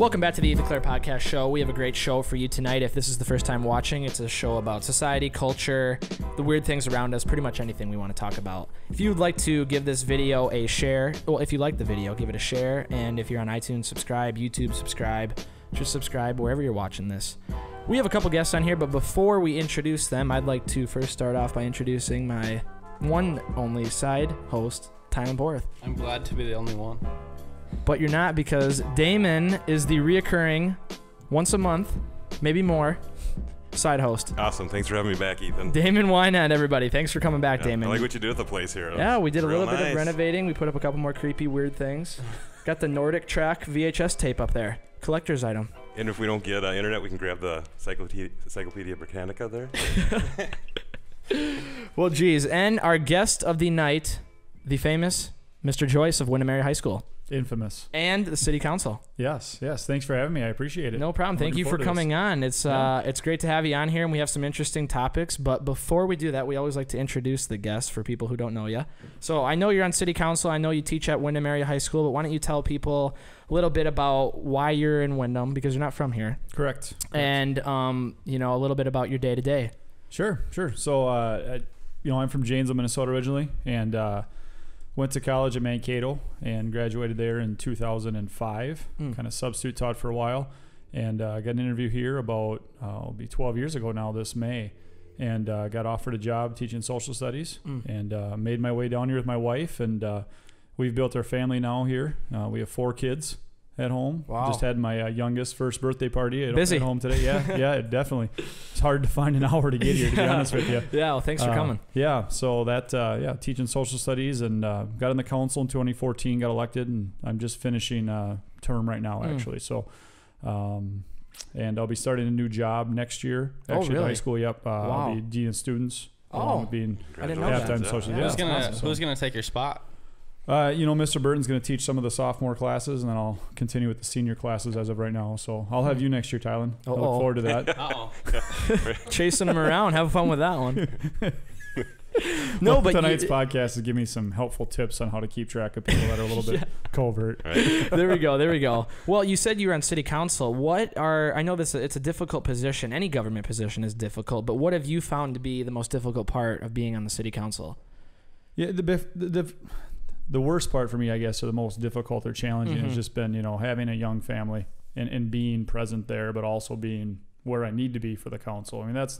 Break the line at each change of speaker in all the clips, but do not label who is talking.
Welcome back to the Ethan Clerc Podcast Show. We have a great show for you tonight. If this is the first time watching, it's a show about society, culture, the weird things around us, pretty much anything we want to talk about. If you would like to give this video a share, well, if you like the video, give it a share. And if you're on iTunes, subscribe, YouTube, subscribe. Just subscribe wherever you're watching this. We have a couple guests on here, but before we introduce them, I'd like to first start off by introducing my one only side host, Tylan Porath.
I'm glad to be the only one.
But you're not, because Damon is the reoccurring, once a month, maybe more, side host.
Awesome. Thanks for having me back, Ethan.
Damon Weinandt, everybody. Thanks for coming back, Damon.
I like what you did with the place here.
Yeah, we did a little bit
nice.
of renovating. We put up a couple more creepy, weird things. Got the Nordic Track VHS tape up there. Collector's item.
And if we don't get internet, we can grab the Encyclopedia Britannica there.
Well, geez. And our guest of the night, the famous Mr. Joyce of Weinandt High School.
Infamous.
And the city council.
Yes. Thanks for having me. I appreciate it.
No problem. Thank you for coming on. It's great to have you on here, and we have some interesting topics. But before we do that, we always like to introduce the guests for people who don't know you. So I know you're on city council. I know you teach at Weinandt High School, but why don't you tell people a little bit about why you're in Windham, because you're not from here.
Correct.
And a little bit about your day to day.
Sure. So I'm from Janesville, Minnesota originally, and went to college at Mankato and graduated there in 2005. Kind of substitute taught for a while, and got an interview here about it'll be 12 years ago now this May, and got offered a job teaching social studies, and made my way down here with my wife, and we've built our family now here. We have 4 kids at home.
Wow.
Just had my youngest first birthday party at home today. Yeah, definitely. It's hard to find an hour to get here, to be honest with you.
Yeah, well, thanks for coming.
Yeah, so that, teaching social studies, and got in the council in 2014, got elected, and I'm just finishing term right now, actually. So, and I'll be starting a new job next year, actually, at high school. Yep.
Wow.
I'll be dean of students.
I
Being
didn't know
halftime
that.
social.
Yeah.
Who's gonna take your spot?
Mr. Burton's going to teach some of the sophomore classes, and then I'll continue with the senior classes as of right now. So I'll have you next year, Tylan. I look forward to that.
Chasing them around. Have fun with that one.
But tonight's podcast is giving me some helpful tips on how to keep track of people that are a little bit covert.
Right.
There we go. Well, you said you were on city council. I know it's a difficult position. Any government position is difficult, but what have you found to be the most difficult part of being on the city council?
Yeah, the worst part for me, I guess, or the most difficult or challenging has just been, having a young family and being present there, but also being where I need to be for the council. I mean, that's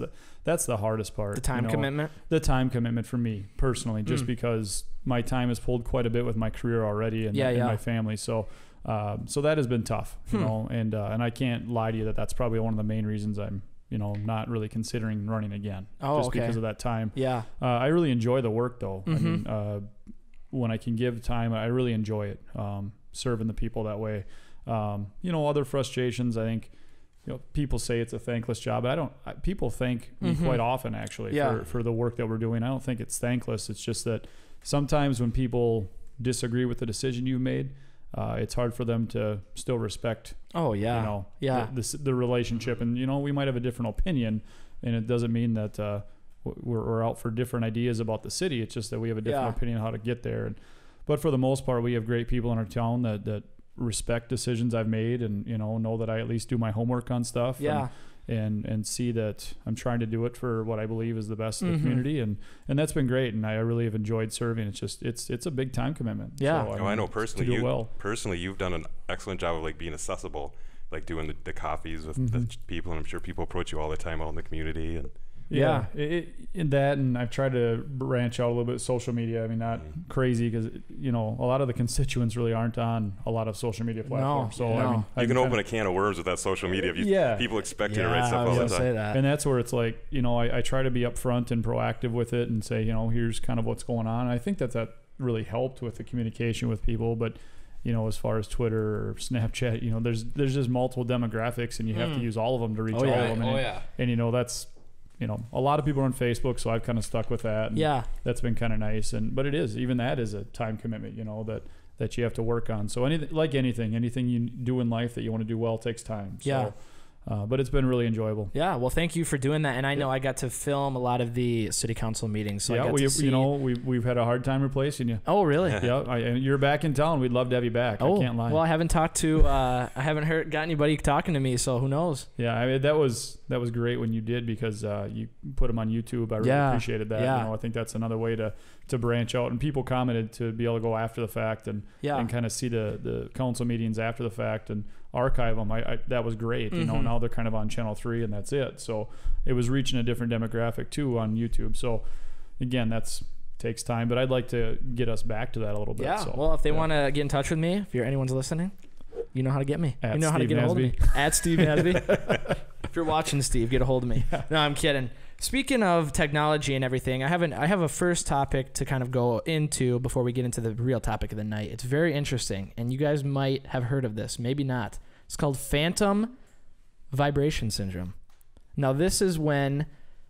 the hardest part.
The time commitment?
The time commitment for me personally, just because my time is pulled quite a bit with my career already and my family. So that has been tough, and I can't lie to you that's probably one of the main reasons I'm not really considering running again. Because of that time. Yeah. I really enjoy the work though. I mean, when I can give time, I really enjoy it, serving the people that way. Other frustrations, I think, people say it's a thankless job, but people thank me quite often, actually, for the work that we're doing. I don't think it's thankless. It's just that sometimes when people disagree with the decision you made, it's hard for them to still respect, the relationship. And, we might have a different opinion, and it doesn't mean that, we're out for different ideas about the city. It's just that we have a different opinion on how to get there. But for the most part, we have great people in our town that respect decisions I've made, and know that I at least do my homework on stuff. And see that I'm trying to do it for what I believe is the best of the community, and that's been great. And I really have enjoyed serving. It's just it's a big time commitment.
Yeah.
So,
I know personally. You've done an excellent job of being accessible, doing the coffees with the people, and I'm sure people approach you all the time out in the community. And and I've tried to branch out a little bit with social media. I mean, not crazy, because a lot of the constituents really aren't on a lot of social media platforms. I mean, you can open a can of worms with that social media. People expect you to write stuff all the time.
Say that.
And that's where it's I try to be upfront and proactive with it and say, here's kind of what's going on. And I think that really helped with the communication with people. But as far as Twitter or Snapchat, there's just multiple demographics, and you have to use all of them to reach all of them. And that's a lot of people are on Facebook, so I've kind of stuck with that. And that's been kind of nice. But even that is a time commitment, that you have to work on. So anything you do in life that you want to do well takes time. So, But it's been really enjoyable.
Yeah, well, thank you for doing that. And I know I got to film a lot of the city council meetings. So
yeah, we've had a hard time replacing you.
Oh, really?
Yeah, and you're back in town. We'd love to have you back.
Oh,
I can't lie.
Well, I haven't talked to, got anybody talking to me, so who knows?
Yeah, I mean, that was great when you did, because you put them on YouTube. I really appreciated that.
Yeah.
I think that's another way to branch out. And people commented to be able to go after the fact and kind of see the council meetings after the fact and archive them. That was great. Now they're kind of on Channel 3 and that's it. So it was reaching a different demographic too on YouTube. So again, takes time, but I'd like to get us back to that a little bit.
Yeah.
So,
well, if they want to get in touch with me, if anyone's listening, you know how to get me.
At
you know
Steve
how to get a hold of me. At Steve Nasby. If you're watching, Steve, get a hold of me. No, I'm kidding. Speaking of technology and everything, I have a first topic to kind of go into before we get into the real topic of the night. It's very interesting, and you guys might have heard of this, maybe not. It's called phantom vibration syndrome. Now, this is when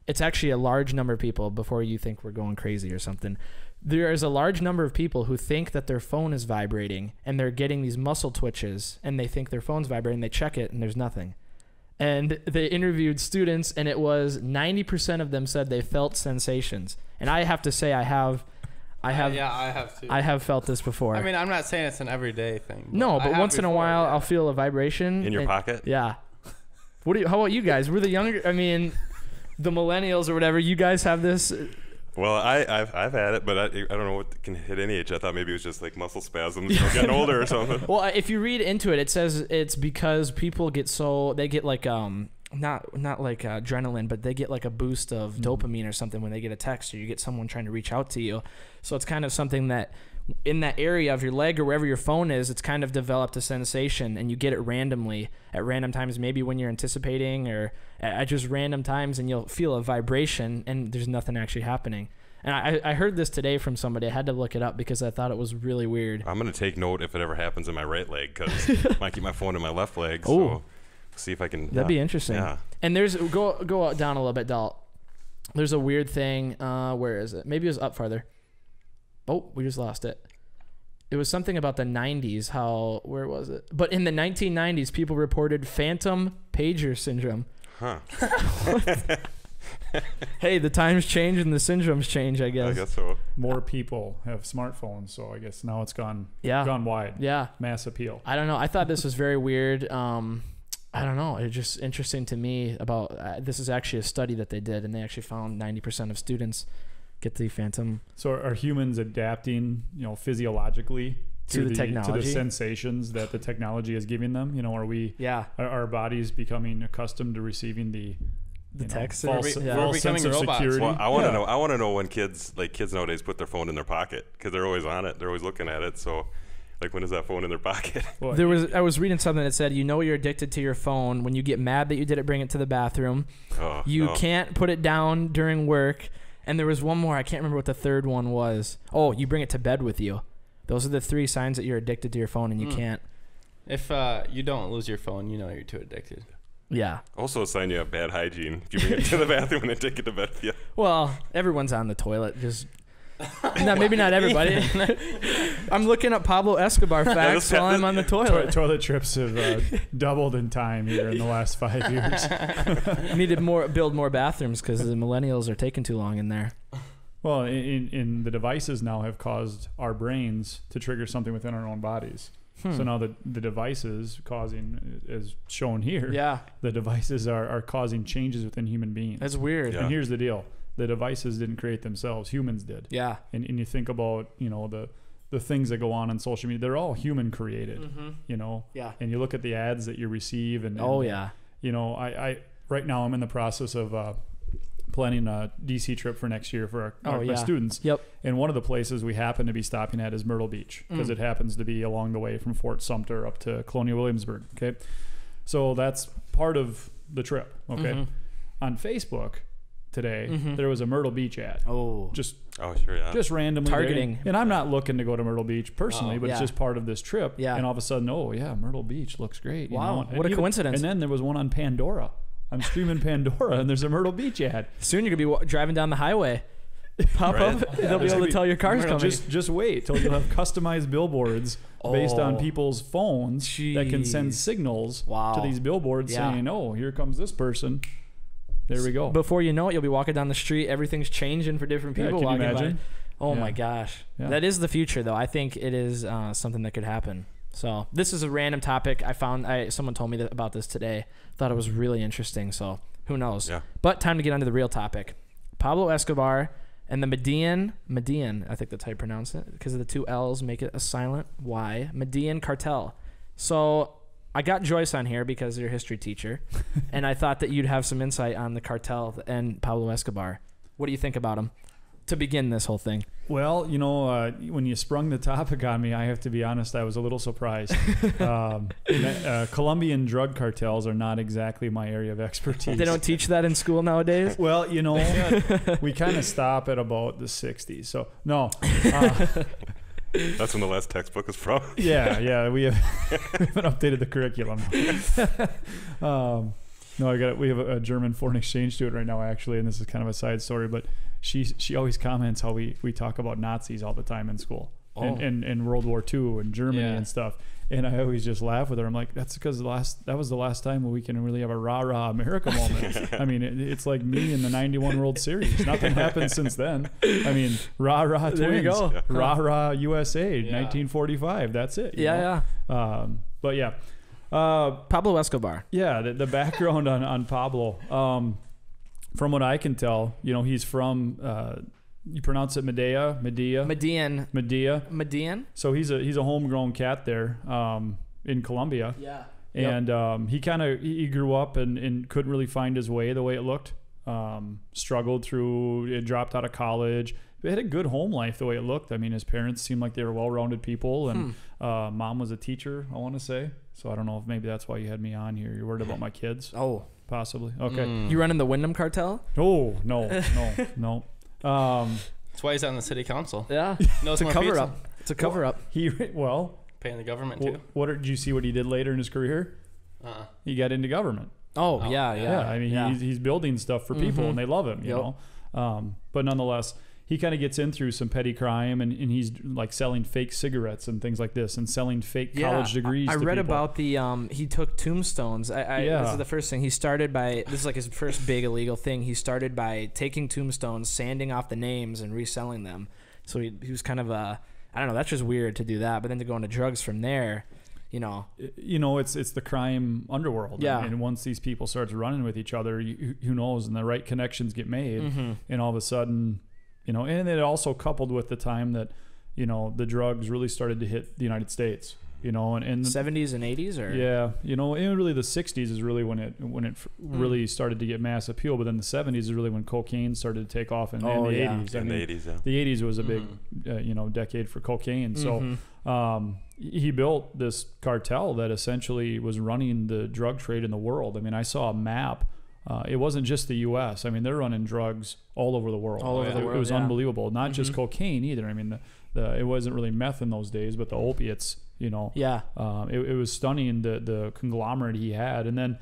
it's actually a large number of people, before you think we're going crazy or something. There is a large number of people who think that their phone is vibrating, and they're getting these muscle twitches, and they think their phone's vibrating. They check it, and there's nothing. And they interviewed students, and it was 90% of them said they felt sensations. And I have to say, I have
too.
I have felt this before.
I mean, I'm not saying it's an everyday thing.
No, but once in a while, I'll feel a vibration
in your pocket.
Yeah. How about you guys? We're the younger. I mean, the millennials or whatever. You guys have this.
Well, I've had it, but I don't know what can hit any age. I thought maybe it was just like muscle spasms, getting older or something.
Well, if you read into it, it says it's because people get like not like adrenaline, but they get like a boost of dopamine or something when they get a text or you get someone trying to reach out to you. So it's kind of something that in that area of your leg or wherever your phone is, it's kind of developed a sensation, and you get it randomly at random times, maybe when you're anticipating or at just random times, and you'll feel a vibration and there's nothing actually happening. And I heard this today from somebody. I had to look it up because I thought it was really weird.
I'm going to take note if it ever happens in my right leg, because I might keep my phone in my left leg. So see if I can.
That'd be interesting.
Yeah.
And there's go down a little bit, Dalt. There's a weird thing. Where is it? Maybe it was up farther. Oh, we just lost it. It was something about the 90s. Where was it? But in the 1990s, people reported phantom pager syndrome.
Huh.
Hey, the times change and the syndromes change, I guess.
I guess so.
More people have smartphones, so I guess now it's gone wide.
Yeah.
Mass appeal.
I don't know. I thought this was very weird. I don't know. It's just interesting to me about this is actually a study that they did, and they actually found 90% of students get the phantom.
So are humans adapting, physiologically
to the technology,
to the sensations that the technology is giving them? Are we?
Yeah.
Are our bodies becoming accustomed to receiving the
text?
False sense of
robots.
security?
Well, I want to know when kids nowadays put their phone in their pocket, because they're always on it. They're always looking at it. So, like, when is that phone in their pocket?
Well, I was reading something that said, you're addicted to your phone when you get mad that you didn't bring it to the bathroom. You can't put it down during work. And there was one more. I can't remember what the third one was. Oh, you bring it to bed with you. Those are the 3 signs that you're addicted to your phone, and you can't.
If you don't lose your phone, you're too addicted.
Yeah.
Also a sign you have bad hygiene if you bring it to the bathroom and then take it to bed with you.
Well, everyone's on the toilet. Just maybe not everybody. I'm looking up Pablo Escobar facts while I'm on the toilet.
Toilet trips have doubled in time here in the last 5 years.
Need to build more bathrooms because the millennials are taking too long in there.
Well, in the devices now have caused our brains to trigger something within our own bodies. So now the devices causing, as shown here, the devices are causing changes within human beings.
That's weird.
And here's the deal. The devices didn't create themselves. Humans did.
Yeah.
And you think about, the things that go on social media, they're all human created,
Yeah.
And you look at the ads that you receive and I right now I'm in the process of planning a DC trip for next year for my students.
Yep.
And one of the places we happen to be stopping at is Myrtle Beach, because it happens to be along the way from Fort Sumter up to Colonial Williamsburg. Okay. So that's part of the trip. Okay. On Facebook today, there was a Myrtle Beach ad. Just randomly
targeting.
And I'm not looking to go to Myrtle Beach personally, but it's just part of this trip.
Yeah.
And all of a sudden, Myrtle Beach looks great.
Wow. What a coincidence.
And then there was one on Pandora. I'm streaming Pandora, and there's a Myrtle Beach ad.
Soon you're going to be driving down the highway. pop up. They'll be able to tell your car's coming.
Just wait till you'll have customized billboards based on people's phones that can send signals to these billboards saying, "Oh, here comes this person." There we go.
Before you know it, you'll be walking down the street. Everything's changing for different people.
Can you
walking
imagine?
by. Oh my gosh, that is the future, though. I think it is something that could happen. So this is a random topic. Someone told me about this today. Thought it was really interesting. So who knows? Yeah. But time to get onto the real topic. Pablo Escobar and the Medellin, I think that's how you pronounce it, because of the two L's make it a silent Y, Medellin Cartel. So I got Joyce on here because you're a history teacher, and I thought that you'd have some insight on the cartel and Pablo Escobar. What do you think about him to begin this whole thing?
Well, when you sprung the topic on me, I have to be honest, I was a little surprised. Colombian drug cartels are not exactly my area of expertise.
They don't teach that in school nowadays?
Well, we kind of stop at about the 60s. So, no.
That's when the last textbook is from.
Yeah, we haven't updated the curriculum. We have a German foreign exchange student right now, actually, and this is kind of a side story, but she always comments how we talk about Nazis all the time in school and World War II and Germany and stuff. And I always just laugh with her. I'm like, that's because that was the last time we can really have a rah-rah America moment. I mean, it's like me in the 91 World Series. Nothing happened since then. I mean, rah-rah Twins.
There you go.
Rah-rah USA, 1945. That's it.
Yeah.
But yeah.
Pablo Escobar.
Yeah, the background on Pablo. From what I can tell, he's from... you pronounce it Medellin. So he's a homegrown cat there in Colombia.
Yeah.
And he grew up and couldn't really find his way the way it looked. Struggled through, it dropped out of college. He had a good home life the way it looked. I mean, his parents seemed like they were well-rounded people, and mom was a teacher, I want to say. So I don't know if maybe that's why you had me on here. You're worried about my kids?
Oh.
Possibly. Okay.
You running the Wyndham cartel?
Oh, no.
That's why he's on the city council.
Yeah. It's a cover-up. It's a cover-up.
Paying the government, too.
Did you see what he did later in his career? He got into government.
Oh, yeah.
I mean, he's building stuff for people, and they love him, you know. But nonetheless, he kind of gets in through some petty crime, and he's like selling fake cigarettes and things like this, and selling fake college degrees to people. I read
about he took tombstones. This is the first thing. This is like his first big illegal thing. He started by taking tombstones, sanding off the names, and reselling them. So he was kind of I don't know, that's just weird to do that. But then to go into drugs from there,
it's the crime underworld.
Yeah.
And once these people start running with each other, who knows, and the right connections get made, and all of a sudden, and it also coupled with the time that, the drugs really started to hit the United States, and
70s and 80s, or
and really the 60s is really when it really started to get mass appeal, but then the 70s is really when cocaine started to take off, and the 80s. The 80s was a big decade for cocaine. So he built this cartel that essentially was running the drug trade in the world. I mean, I saw a map. It wasn't just the U.S. I mean, they're running drugs all over the world. It was unbelievable. Not just cocaine either. I mean, it wasn't really meth in those days, but the opiates, it was stunning, the conglomerate he had. And then,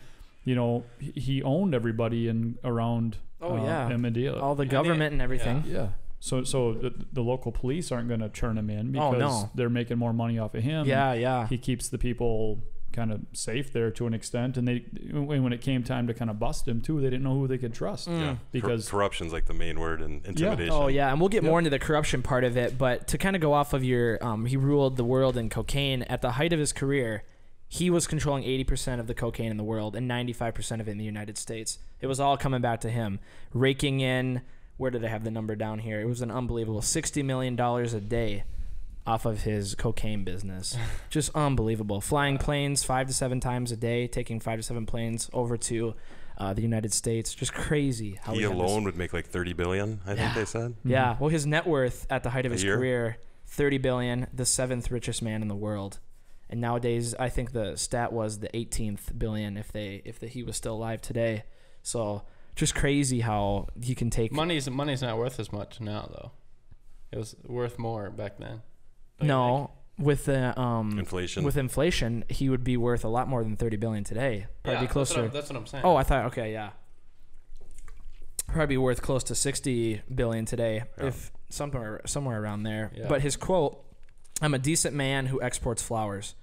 he owned everybody around Medellin.
All the government and everything.
Yeah. So the local police aren't going to turn him in because they're making more money off of him.
Yeah.
He keeps the people kind of safe there to an extent, and when it came time to kind of bust him too, they didn't know who they could trust. Because
corruption's like the main word in intimidation.
And we'll get more into the corruption part of it, but to kind of go off of your he ruled the world in cocaine. At the height of his career, he was controlling 80% of the cocaine in the world and 95% of it in the United States. It was all coming back to him, raking in, where did I have the number down here? It was an unbelievable $60 million a day off of his cocaine business. Just unbelievable. Flying planes 5 to 7 times a day, taking 5 to 7 planes over to the United States. Just crazy. How
he alone would make like $30 billion, I think they said.
Yeah. Well, his net worth at the height of his career, $30 billion, the 7th richest man in the world. And nowadays, I think the stat was the 18th billion if he was still alive today. So just crazy how he can take.
Money's not worth as much now, though. It was worth more back then.
No, with the
inflation.
With inflation, he would be worth a lot more than $30 billion today. Probably be closer.
That's what I'm saying.
Oh, I thought. Okay, yeah. Probably worth close to $60 billion today, if somewhere around there. Yeah. But his quote, "I'm a decent man who exports flowers."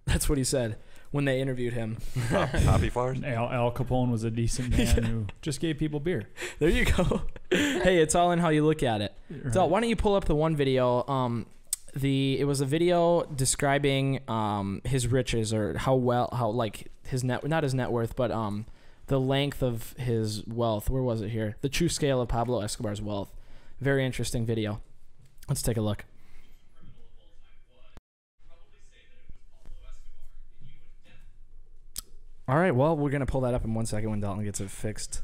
That's what he said when they interviewed him.
Poppy flowers?
Al Capone was a decent man who just gave people beer.
There you go. Hey, it's all in how you look at it. Right. So why don't you pull up the one video? It was a video describing his riches, or how like his not his net worth, but the length of his wealth. Where was it here? The true scale of Pablo Escobar's wealth. Very interesting video. Let's take a look. All right, well, we're going to pull that up in 1 second when Dalton gets it fixed.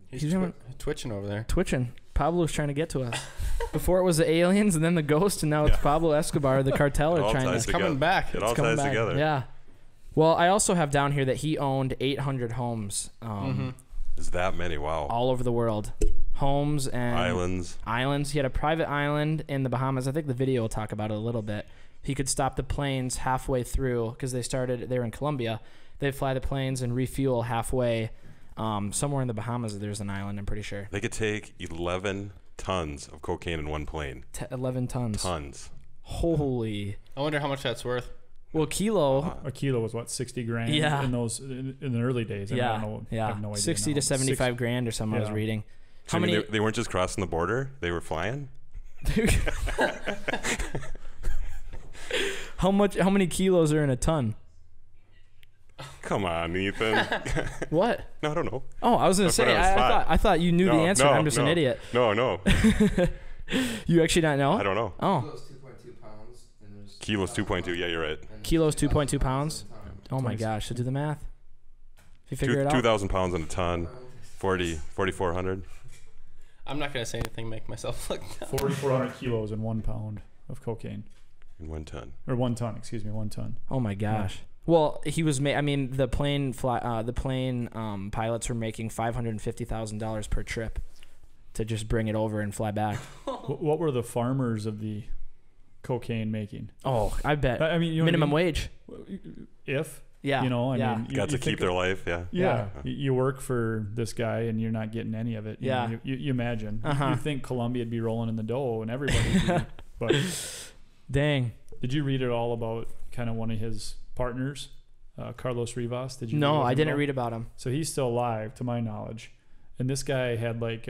He's twitching over there.
Twitching. Pablo's trying to get to us. Before it was the aliens and then the ghost, and now it's Pablo Escobar. The cartel are trying to...
It's coming back.
It all ties together.
Yeah. Well, I also have down here that he owned 800 homes.
Is that many? Wow.
All over the world. Homes and...
Islands.
He had a private island in the Bahamas. I think the video will talk about it a little bit. He could stop the planes halfway through because they were in Colombia. They'd fly the planes and refuel halfway. Somewhere in the Bahamas, there's an island, I'm pretty sure.
They could take 11 tons of cocaine in one plane. 11
tons.
Tons.
Holy.
I wonder how much that's worth.
Well,
a kilo was what, 60 grand?
Yeah.
In the early days. I don't know, I have no idea
60 to 75 grand or something. I was reading.
So they weren't just crossing the border; they were flying.
How many kilos are in a ton?
Come on, Ethan.
What?
No, I don't know.
Oh, I was gonna say. I thought you knew the answer. I'm just an idiot.
No.
You actually don't know?
I don't know.
Oh.
Kilo's 2.2. Yeah, you're right.
Kilo's 2.2 pounds. Oh my gosh! So do the math. If you figure it out.
2,000 pounds in a ton. 4,400.
I'm not gonna say anything. Make myself look dumb.
4,400 kilos in 1 pound of cocaine.
In 1 ton.
Or 1 ton. Excuse me, 1 ton.
Oh my gosh. Yeah. Well, he was. I mean, the plane pilots were making $550,000 per trip to just bring it over and fly back.
What were the farmers of the cocaine making?
Oh, I bet.
I mean,
minimum wage.
If
I
mean, got to keep their life.
Yeah. You work for this guy and you're not getting any of it. You imagine. You think Colombia would be rolling in the dough and everybody. But
dang.
Did you read it all about kind of one of his partners, Carlos Rivas? Did you?
No, I didn't read about him.
So he's still alive, to my knowledge, and this guy had like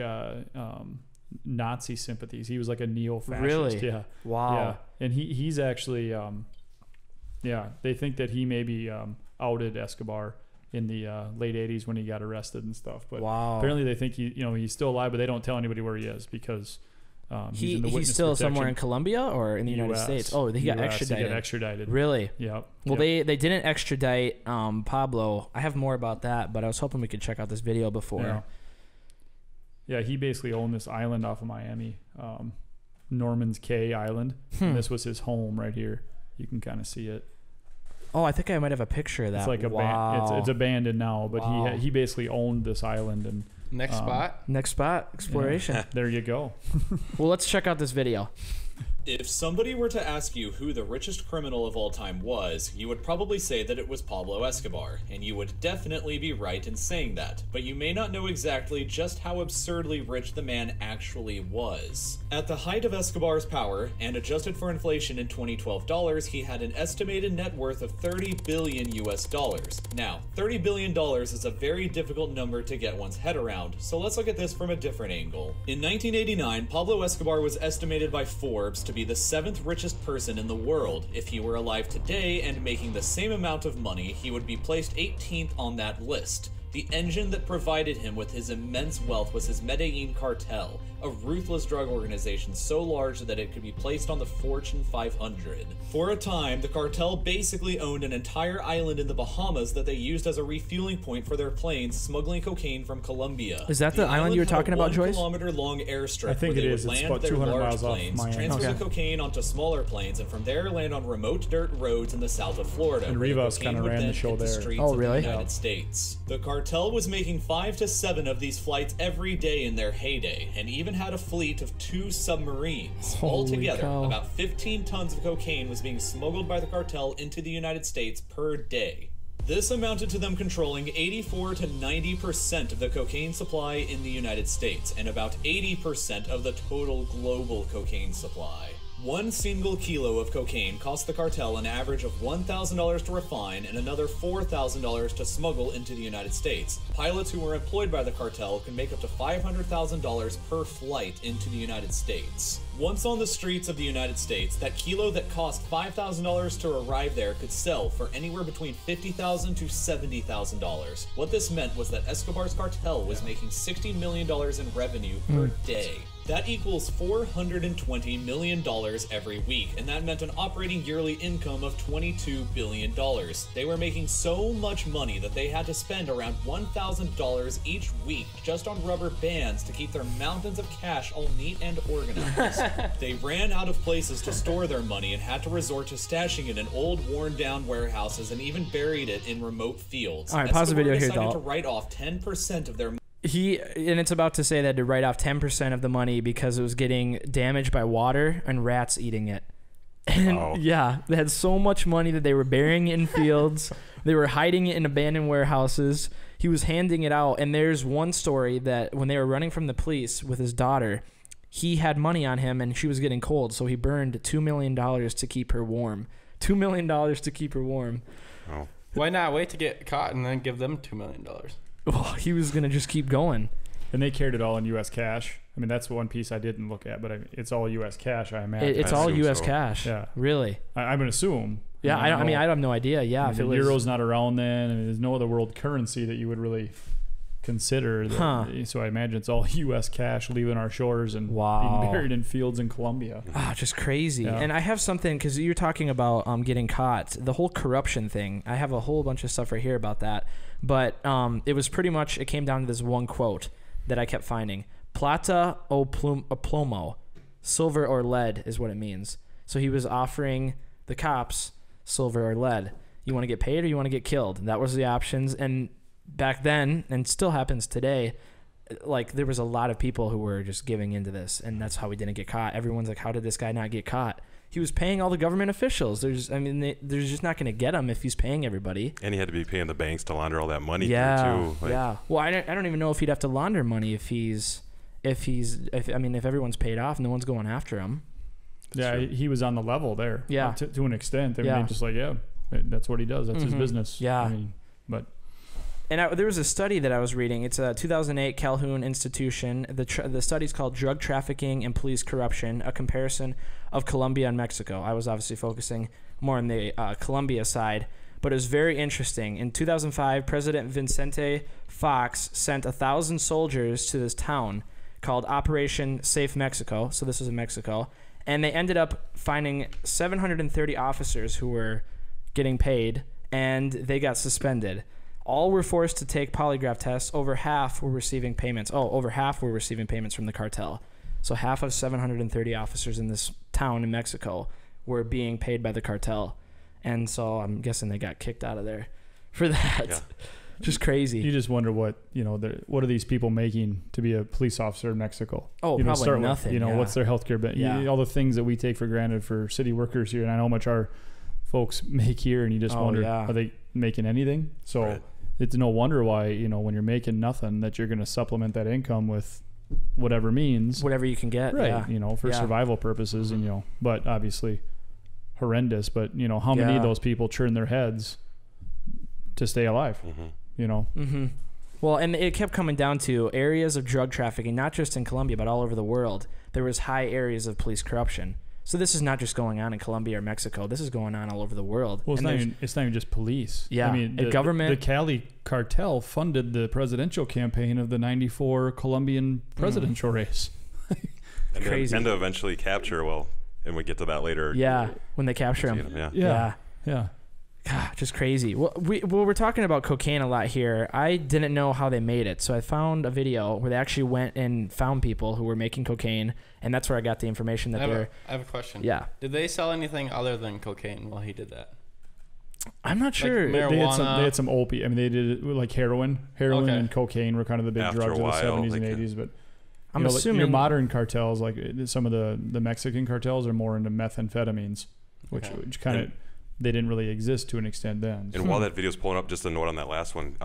Nazi sympathies. He was like a neo-fascist.
Really?
Yeah.
Wow.
Yeah, and he's actually, they think that he maybe outed Escobar in the late '80s when he got arrested and stuff. But apparently they think he's still alive, but they don't tell anybody where he is because.
He's still somewhere in Colombia or in the United States. Oh, he got extradited.
He got extradited.
Really?
Yeah.
Well, they didn't extradite Pablo. I have more about that, but I was hoping we could check out this video before.
Yeah, he basically owned this island off of Miami, Norman's Cay Island. And this was his home right here. You can kind of see it.
Oh, I think I might have a picture of that.
It's like it's abandoned now, but he basically owned this island and.
Next spot, exploration.
Yeah. There you go.
Well, let's check out this video.
If somebody were to ask you who the richest criminal of all time was, you would probably say that it was Pablo Escobar, and you would definitely be right in saying that, but you may not know exactly just how absurdly rich the man actually was. At the height of Escobar's power, and adjusted for inflation in 2012 dollars, he had an estimated net worth of $30 billion US. Now, $30 billion is a very difficult number to get one's head around, so let's look at this from a different angle. In 1989, Pablo Escobar was estimated by Forbes to be the 7th richest person in the world. If he were alive today and making the same amount of money, he would be placed 18th on that list. The engine that provided him with his immense wealth was his Medellin Cartel, a ruthless drug organization so large that it could be placed on the Fortune 500. For a time, the cartel basically owned an entire island in the Bahamas that they used as a refueling point for their planes smuggling cocaine from Colombia.
Is that the island you were talking about, Joyce?
1 kilometer long airstrip.
I think it is.
It's
about 200 miles off Miami.
Transfer the cocaine onto smaller planes, and from there land on remote dirt roads in the south of Florida.
And Rivas kind of ran the show there.
Oh, really?
The United States. The cartel was making 5 to 7 of these flights every day in their heyday, and even had a fleet of 2 submarines. Altogether, about 15 tons of cocaine was being smuggled by the cartel into the United States per day. This amounted to them controlling 84 to 90% of the cocaine supply in the United States, and about 80% of the total global cocaine supply. One single kilo of cocaine cost the cartel an average of $1,000 to refine and another $4,000 to smuggle into the United States. Pilots who were employed by the cartel could make up to $500,000 per flight into the United States. Once on the streets of the United States, that kilo that cost $5,000 to arrive there could sell for anywhere between $50,000 to $70,000. What this meant was that Escobar's cartel was making $60 million in revenue per day. That equals $420 million every week, and that meant an operating yearly income of $22 billion. They were making so much money that they had to spend around $1,000 each week just on rubber bands to keep their mountains of cash all neat and organized. They ran out of places to store their money and had to resort to stashing it in old, worn-down warehouses and even buried it in remote fields.
All right, pause the video here,
Dalton.
Dalton.
To write off 10% of their
and it's about to say that to write off 10% of the money because it was getting damaged by water and rats eating it. And yeah, they had so much money that they were burying it in fields. They were hiding it in abandoned warehouses. He was handing it out. And there's one story that when they were running from the police with his daughter, he had money on him and she was getting cold. So he burned $2 million to keep her warm. $2 million to keep her warm.
Oh. Why not wait to get caught and then give them $2 million?
Oh, he was going to just keep going.
And they carried it all in U.S. cash. I mean, that's one piece I didn't look at, but it's all U.S. cash, I imagine.
It's all U.S. cash.
Yeah.
I
I'm going to assume.
Yeah, I mean, I have no idea. Yeah,
if the euro's not around then, and there's no other world currency that you would really consider. So I imagine it's all U.S. cash leaving our shores and being buried in fields in Colombia.
Just crazy. Yeah. And I have something, because you're talking about getting caught. The whole corruption thing, I have a whole bunch of stuff right here about that. But it was pretty much, it came down to this one quote that I kept finding. Plata o plomo. Silver or lead is what it means. So he was offering the cops silver or lead. You want to get paid or you want to get killed? That was the options. And back then, and still happens today, like there was a lot of people who were just giving into this, and that's how we didn't get caught. Everyone's like, how did this guy not get caught? He was paying all the government officials. They're just not going to get him if he's paying everybody.
And he had to be paying the banks to launder all that money too.
Yeah. Well, I don't even know if he'd have to launder money if everyone's paid off, no one's going after him.
He was on the level there.
Yeah.
To an extent. They're just like, that's what he does. That's his business.
Yeah.
I mean, but.
And there was a study that I was reading. It's a 2008 Calhoun institution. The study's called Drug Trafficking and Police Corruption, a comparison of Colombia and Mexico. I was obviously focusing more on the Colombia side, but it was very interesting. In 2005, President Vicente Fox sent 1,000 soldiers to this town called Operation Safe Mexico. So this was in Mexico. And they ended up finding 730 officers who were getting paid, and they got suspended. All were forced to take polygraph tests. Over half were receiving payments. Over half were receiving payments from the cartel. So half of 730 officers in this town in Mexico were being paid by the cartel. And so I'm guessing they got kicked out of there for that. Yeah. Just crazy.
You just wonder what are these people making to be a police officer in Mexico?
Probably nothing.
What's their healthcare benefit? All the things that we take for granted for city workers here, and I know how much our folks make here, and you just wonder, are they making anything? So it's no wonder why, when you're making nothing, that you're going to supplement that income with whatever means.
Whatever you can get.
Right. For survival purposes, and, but obviously horrendous. But, how many of those people churn their heads to stay alive?
Well, and it kept coming down to areas of drug trafficking, not just in Colombia, but all over the world. There was high areas of police corruption. So this is not just going on in Colombia or Mexico. This is going on all over the world.
Well, it's not even just police.
Yeah,
I mean, the government. The Cali cartel funded the presidential campaign of the '94 Colombian presidential race.
Crazy.
And to eventually capture, and we get to that later.
Yeah, when they capture him.
Yeah.
God, just crazy. Well, we're talking about cocaine a lot here. I didn't know how they made it, so I found a video where they actually went and found people who were making cocaine, and that's where I got the information that
I have a question.
Yeah.
Did they sell anything other than cocaine while he did that?
I'm not sure.
Like marijuana.
They had some opiate. I mean, they did it like heroin. Heroin and cocaine were kind of the big drugs of the 70s and 80s, but
I'm assuming
your modern cartels, like some of the Mexican cartels, are more into methamphetamines, which kind of they didn't really exist to an extent then.
And while that video's pulling up, just a note on that last one,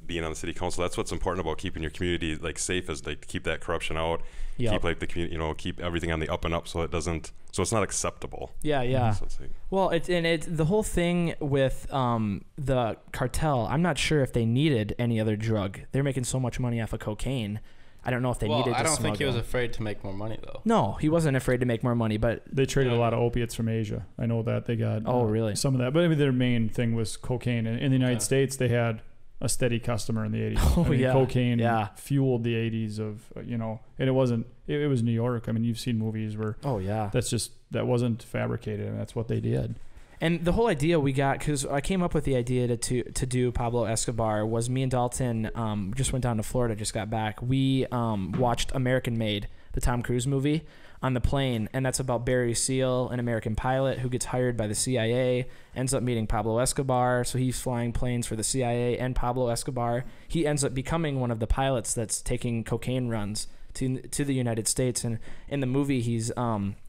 being on the city council, that's what's important about keeping your community like safe, is like keep that corruption out, keep like the community, keep everything on the up and up, so it's not acceptable.
Yeah. So it's like, well, the whole thing with the cartel, I'm not sure if they needed any other drug. They're making so much money off of cocaine. I don't know if they needed to
I don't
smuggle.
think he was afraid to make more money, though.
No, he wasn't afraid to make more money, but...
They traded a lot of opiates from Asia. I know that. They got
really?
Some of that. But I mean, their main thing was cocaine. And in the United States, they had a steady customer in the 80s. Cocaine fueled the 80s of, and it wasn't... It was New York. I mean, you've seen movies where... That wasn't fabricated, and that's what they did.
And the whole idea we got, because I came up with the idea to do Pablo Escobar, was me and Dalton just went down to Florida, just got back. We watched American Made, the Tom Cruise movie, on the plane, and that's about Barry Seal, an American pilot who gets hired by the CIA, ends up meeting Pablo Escobar, so he's flying planes for the CIA and Pablo Escobar. He ends up becoming one of the pilots that's taking cocaine runs to the United States, and in the movie he's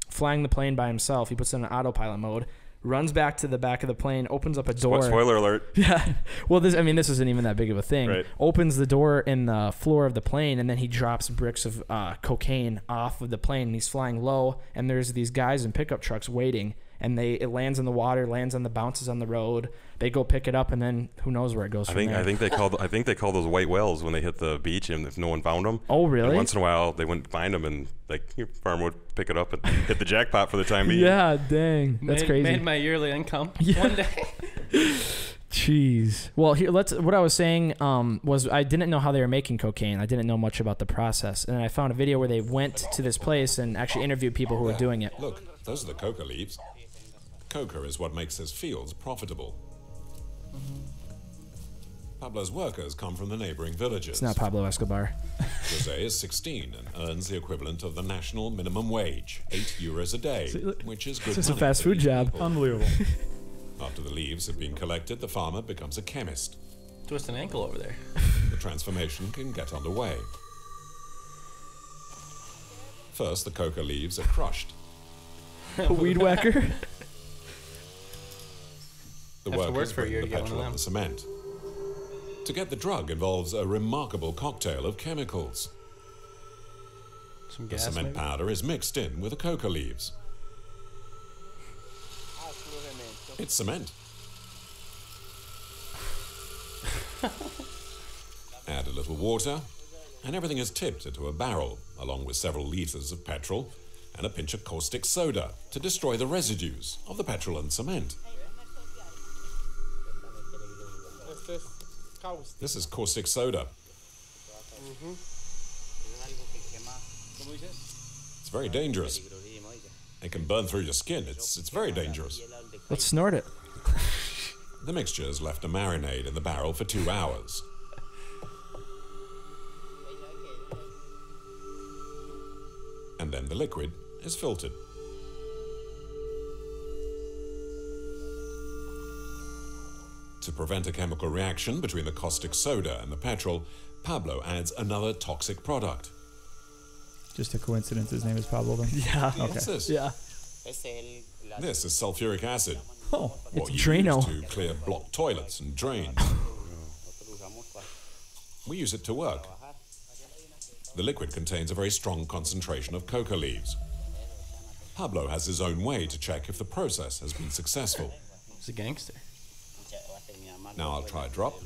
flying the plane by himself. He puts it in autopilot mode, runs back to the back of the plane, opens up a door.
Spoiler alert.
Yeah. Well, this isn't even that big of a thing.
Right.
Opens the door in the floor of the plane, and then he drops bricks of cocaine off of the plane, and he's flying low, and there's these guys in pickup trucks waiting, and it lands in the water, lands on the bounces on the road. They go pick it up, and then who knows where it goes from there.
I think they call those white whales when they hit the beach, and if no one found them.
Oh, really?
And once in a while, they wouldn't find them, and like your farmer would pick it up and hit the jackpot for the time being.
Yeah, dang, that's crazy.
Made my yearly income one day.
Jeez. Well, here what I was saying was I didn't know how they were making cocaine. I didn't know much about the process, and I found a video where they went to this place and actually interviewed people who were doing it.
Look, those are the coca leaves. Coca is what makes his fields profitable. Pablo's workers come from the neighboring villages.
It's not Pablo Escobar.
Jose is 16 and earns the equivalent of the national minimum wage, €8 a day, which is good money.
This is a fast food job.
People.
Unbelievable.
After the leaves have been collected, the farmer becomes a chemist.
Twist an ankle over there.
The transformation can get underway. First, the coca leaves are crushed.
A weed whacker?
The workers bring the petrol and the cement. To get the drug involves a remarkable cocktail of chemicals.
Some gas,
the cement
maybe?
powder is mixed in with the coca leaves. It's cement. Add a little water, and everything is tipped into a barrel, along with several liters of petrol and a pinch of caustic soda to destroy the residues of the petrol and cement. This is caustic soda. It's very dangerous. It can burn through your skin. It's very dangerous.
Let's snort it.
The mixture is left to marinate in the barrel for 2 hours. And then the liquid is filtered. To prevent a chemical reaction between the caustic soda and the petrol, Pablo adds another toxic product.
Just a coincidence his name is Pablo then?
Yeah.
Okay.
What's this?
Yeah.
This is sulfuric acid.
Oh,
What
it's
you
Drano.
use to clear blocked toilets and drains. We use it to work. The liquid contains a very strong concentration of coca leaves. Pablo has his own way to check if the process has been successful.
He's a gangster.
Now I'll try a drop.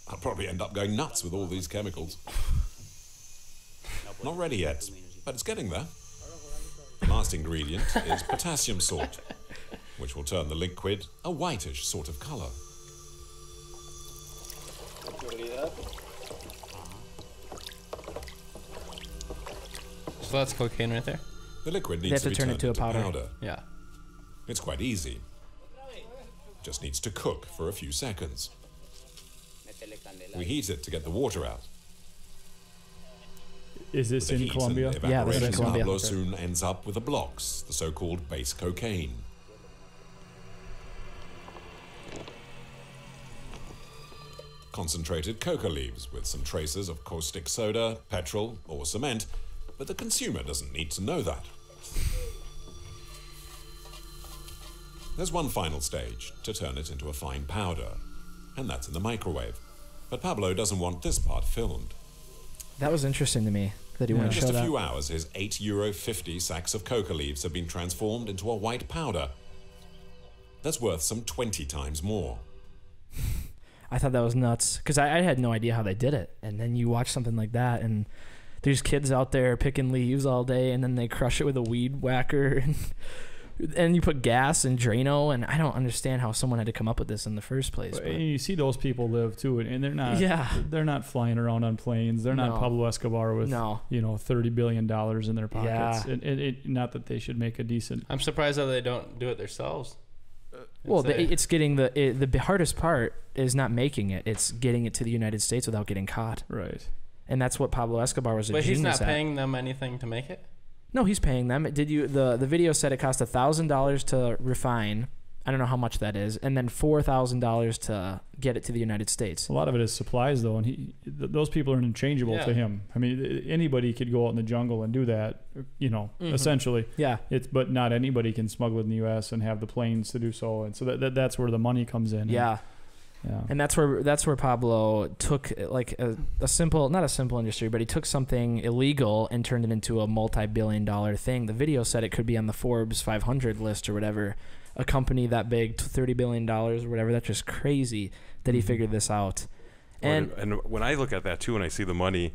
I'll probably end up going nuts with all these chemicals. Not ready yet, but it's getting there. The last ingredient is potassium salt, which will turn the liquid a whitish sort of color.
So that's cocaine right there?
The liquid
They
needs
have
to
to
be
turn it
turned
to a
into
powder.
Yeah.
It's quite easy. Just needs to cook for a few seconds. We heat it to get the water out.
Is this
With the
in
heat
Colombia?
and
Yeah, this is in
evaporation,
Colombia.
Pablo
Okay.
soon ends up with the blocks, the so-called base cocaine. Concentrated coca leaves with some traces of caustic soda, petrol, or cement, but the consumer doesn't need to know that. There's one final stage, to turn it into a fine powder, and that's in the microwave. But Pablo doesn't want this part filmed.
That was interesting to me, that he wanted to show that.
In just a few hours, his €8.50 sacks of coca leaves have been transformed into a white powder that's worth some 20 times more.
I thought that was nuts, because I had no idea how they did it. And then you watch something like that, and there's kids out there picking leaves all day, and then they crush it with a weed whacker, and you put gas and Drano, and I don't understand how someone had to come up with this in the first place.
And you see those people live too, and they're not flying around on planes. They're not Pablo Escobar with $30 billion in their pockets. Yeah. Not that they should make a decent.
I'm surprised that they don't do it themselves.
Well, it's getting the hardest part is not making it. It's getting it to the United States without getting caught.
Right.
And that's what Pablo Escobar was a genius at.
But he's not paying them anything to make it?
No, he's paying them. The video said it cost $1,000 to refine. I don't know how much that is, and then $4,000 to get it to the United States.
A lot of it is supplies, though, and those people are interchangeable to him. I mean, anybody could go out in the jungle and do that, essentially. Yeah. But not anybody can smuggle it in the U.S. and have the planes to do so, and so that's where the money comes in.
Yeah. Yeah. And that's where Pablo took like a simple, not a simple industry, but he took something illegal and turned it into a multi-billion-dollar thing. The video said it could be on the Forbes 500 list or whatever. A company that big, $30 billion or whatever. That's just crazy that he figured this out. And
when I look at that too, and I see the money,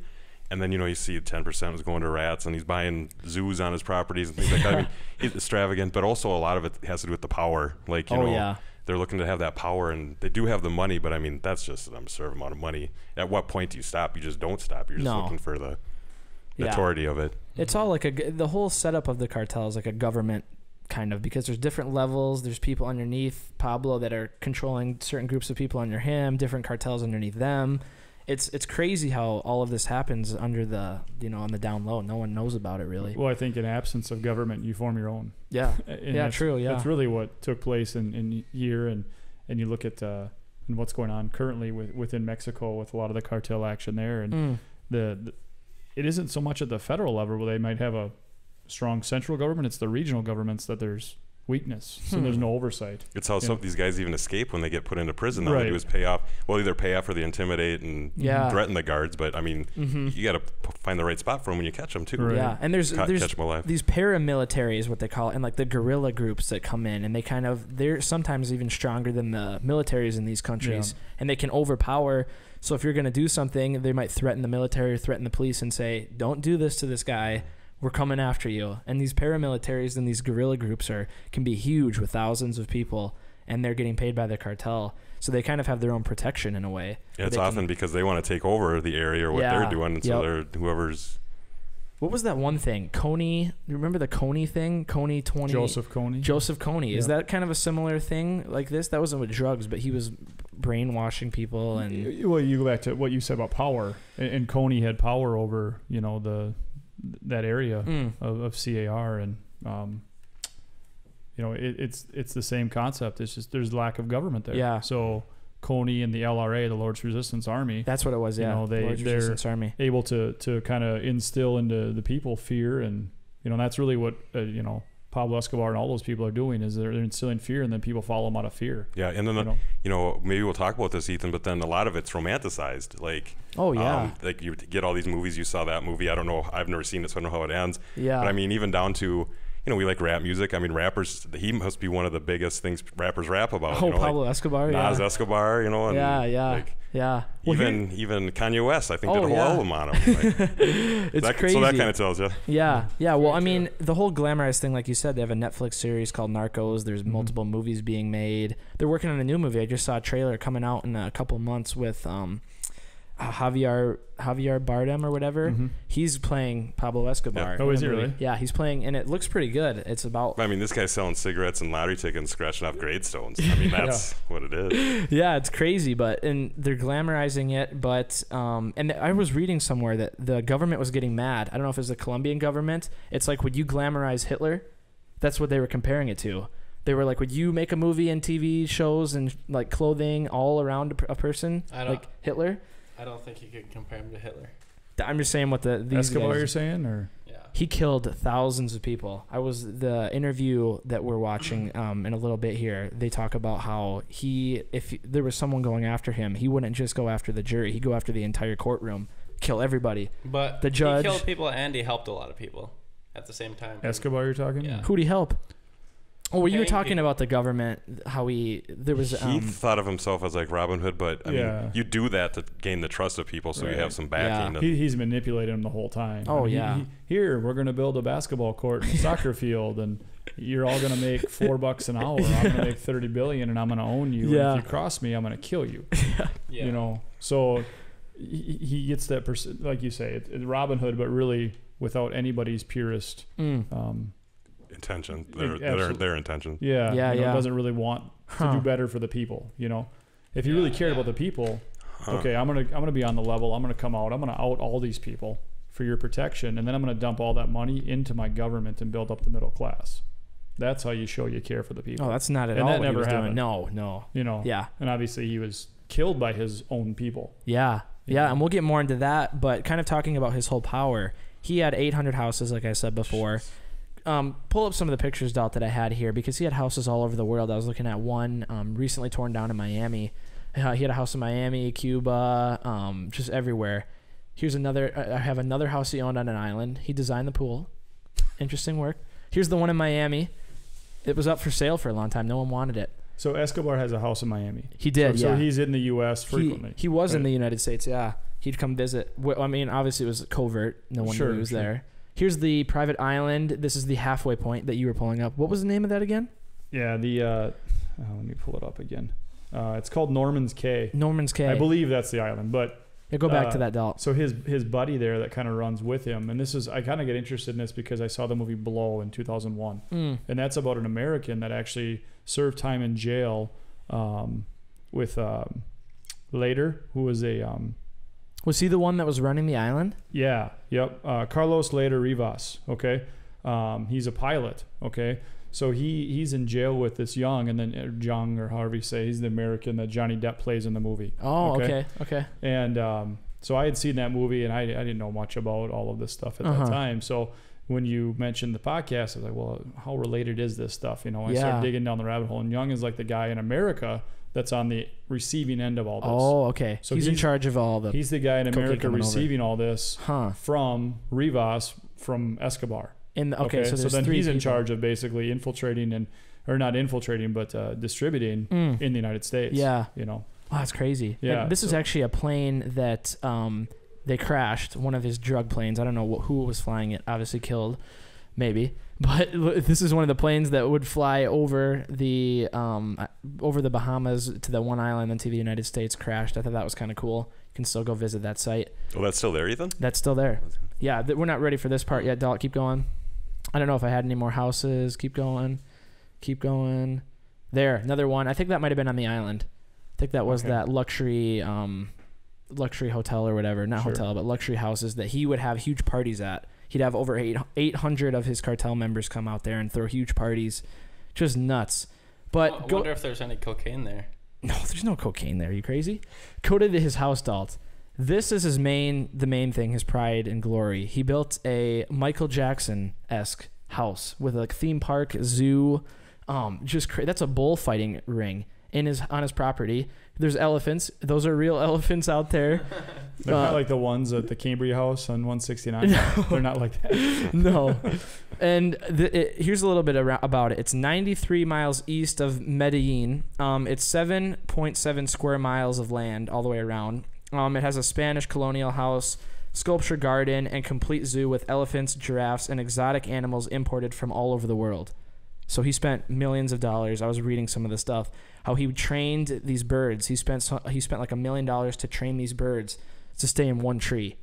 and then you see 10% was going to rats, and he's buying zoos on his properties and things like that. I mean, he's extravagant, but also a lot of it has to do with the power. Like they're looking to have that power, and they do have the money, but I mean that's just an absurd amount of money. At what point do you stop? You just don't stop. You're just looking for the notoriety of it.
It's all like the whole setup of the cartel is like a government kind of, because there's different levels. There's people underneath Pablo that are controlling certain groups of people under him, different cartels underneath them. It's crazy how all of this happens under the, on the down low. No one knows about it really.
Well, I think in absence of government, you form your own.
Yeah. True. Yeah. That's
really what took place in here. And you look at and what's going on currently within Mexico with a lot of the cartel action there. And it isn't so much at the federal level where they might have a strong central government. It's the regional governments that there's weakness, so there's no oversight.
It's how some of these guys even escape when they get put into prison. All they do is pay off. Well, either pay off or they intimidate and threaten the guards. But I mean, you got to find the right spot for them when you catch them too.
Right. Yeah, and there's these paramilitary is what they call it, and like the guerrilla groups that come in, and they're sometimes even stronger than the militaries in these countries, and they can overpower. So if you're going to do something, they might threaten the military or threaten the police and say, "Don't do this to this guy. We're coming after you." And these paramilitaries and these guerrilla groups can be huge with thousands of people, and they're getting paid by the cartel. So they kind of have their own protection in a way.
Yeah, it's often because they want to take over the area or what they're doing. And so they're whoever's...
What was that one thing? Coney, remember the Coney thing? Coney 20?
Joseph Coney.
Joseph Coney. Is that kind of a similar thing like this? That wasn't with drugs, but he was brainwashing people. And
well, you go back to what you said about power. And Coney had power over, that area of CAR, and it's the same concept. It's just there's lack of government there. Yeah. So Coney and the LRA, the Lord's Resistance Army,
that's what it was. Yeah.
Lord's Resistance Army, able to kind of instill into the people fear, and that's really what Pablo Escobar and all those people are doing, is they're instilling fear, and then people follow them out of fear.
Yeah, and then maybe we'll talk about this, Ethan, but then a lot of it's romanticized. Like, like you get all these movies. You saw that movie. I don't know. I've never seen it, so I don't know how it ends. Yeah. But I mean, even down to we like rap music. I mean, rappers. He must be one of the biggest things rappers rap about.
Pablo Escobar.
Nas Escobar. And even Kanye West. I think did a whole album on him.
It's crazy.
So that kind of tells you.
Yeah. Well, I mean, the whole glamorized thing, like you said, they have a Netflix series called Narcos. There's multiple movies being made. They're working on a new movie. I just saw a trailer coming out in a couple months with Javier Bardem or whatever. He's playing Pablo Escobar.
Oh, is he really?
Yeah, he's playing, and it looks pretty good. It's about...
I mean, this guy's selling cigarettes and lottery tickets, scratching off gravestones. I mean, that's what it is.
Yeah, it's crazy, and they're glamorizing it, but... and I was reading somewhere that the government was getting mad. I don't know if it was the Colombian government. It's like, would you glamorize Hitler? That's what they were comparing it to. They were like, would you make a movie and TV shows and like clothing all around a person like Hitler?
I don't think you could compare him to Hitler.
I'm just saying what these
Escobar
guys,
you're saying, or
He killed thousands of people. The interview that we're watching in a little bit here, they talk about how if there was someone going after him, he wouldn't just go after the jury. He'd go after the entire courtroom, kill everybody.
But
the judge,
he killed people and he helped a lot of people at the same time.
Escobar, you're talking?
Yeah.
Who'd he help? Oh, well, you were talking about the government, how he
thought of himself as like Robin Hood, but I mean, you do that to gain the trust of people, so you have some backing.
Yeah. He's manipulating them the whole time.
Oh,
here, we're going to build a basketball court and a soccer field, and you're all going to make $4 an hour. I'm going to make $30 billion, and I'm going to own you.
Yeah.
And if you cross me, I'm going to kill you.
Yeah.
You know, so he gets that like you say, it's Robin Hood, but really without anybody's purest
intention, their intention.
Yeah, doesn't really want to do better for the people. You know, if you really cared about the people, okay, I'm gonna be on the level. I'm gonna come out. I'm gonna out all these people for your protection, and then I'm gonna dump all that money into my government and build up the middle class. That's how you show you care for the people.
Oh, that's not at all
that
what
never
he was
happened.
doing. No.
You know.
Yeah.
And obviously he was killed by his own people.
Yeah, and we'll get more into that. But kind of talking about his whole power, he had 800 houses, like I said before. Pull up some of the pictures, Dalt, that I had here, because he had houses all over the world. I was looking at one recently torn down in Miami. He had a house in Miami, Cuba, just everywhere. Here's another. I have another house he owned on an island. He designed the pool. Interesting work. Here's the one in Miami. It was up for sale for a long time. No one wanted it.
So Escobar has a house in Miami.
He did,
So he's in the U.S. frequently.
He was in the United States, yeah. He'd come visit. I mean, obviously it was covert. No one knew he was there. Here's the private island. This is the halfway point that you were pulling up. What was the name of that again?
Yeah, let me pull it up again. It's called Norman's Cay.
Norman's Cay.
I believe that's the island, but
go back to that, Dalt.
So his buddy there that kind of runs with him, and I kind of get interested in this because I saw the movie Blow in 2001, and that's about an American that actually served time in jail with Later, who was a
was he the one that was running the island?
Yeah. Yep. Carlos Later Rivas. Okay. He's a pilot. Okay. So he's in jail with this Young, and then Jung, or however you say, he's the American that Johnny Depp plays in the movie.
Oh, okay.
And so I had seen that movie, and I didn't know much about all of this stuff at that time. So when you mentioned the podcast, I was like, well, how related is this stuff? You know, I started digging down the rabbit hole, and Young is like the guy in America that's on the receiving end of all this.
Oh, okay. So he's in charge of all the...
He's the guy in America receiving all this from Rivas, from Escobar.
So
then he's in charge of basically infiltrating not infiltrating, but distributing in the United States.
Yeah.
You know.
Wow, that's crazy.
Yeah.
And this is actually a plane that they crashed, one of his drug planes. I don't know who was flying it. Obviously killed, maybe. But this is one of the planes that would fly over the Bahamas to the one island, then to the United States. Crashed. I thought that was kind of cool. You can still go visit that site.
Oh, that's still there, Ethan?
That's still there. Yeah, we're not ready for this part yet, Dalt. Keep going. I don't know if I had any more houses. Keep going. There, another one. I think that might have been on the island. I think that was that luxury hotel or whatever. Not hotel, but luxury houses that he would have huge parties at. He'd have over 800 of his cartel members come out there and throw huge parties. Just nuts. But
I wonder if there's any cocaine there.
No, there's no cocaine there. Are you crazy? Go to his house, Dalt. This is the main thing, his pride and glory. He built a Michael Jackson-esque house with a theme park, zoo. That's a bullfighting ring on his property. There's elephants. Those are real elephants out there.
They're not like the ones at the Cambria House on 169. No. They're not like that.
No. And here's a little bit about it. It's 93 miles east of Medellin. It's 7.7 square miles of land all the way around. It has a Spanish colonial house, sculpture garden, and complete zoo with elephants, giraffes, and exotic animals imported from all over the world. So he spent millions of dollars. I was reading some of the stuff, how he trained these birds. He spent like $1 million to train these birds to stay in one tree.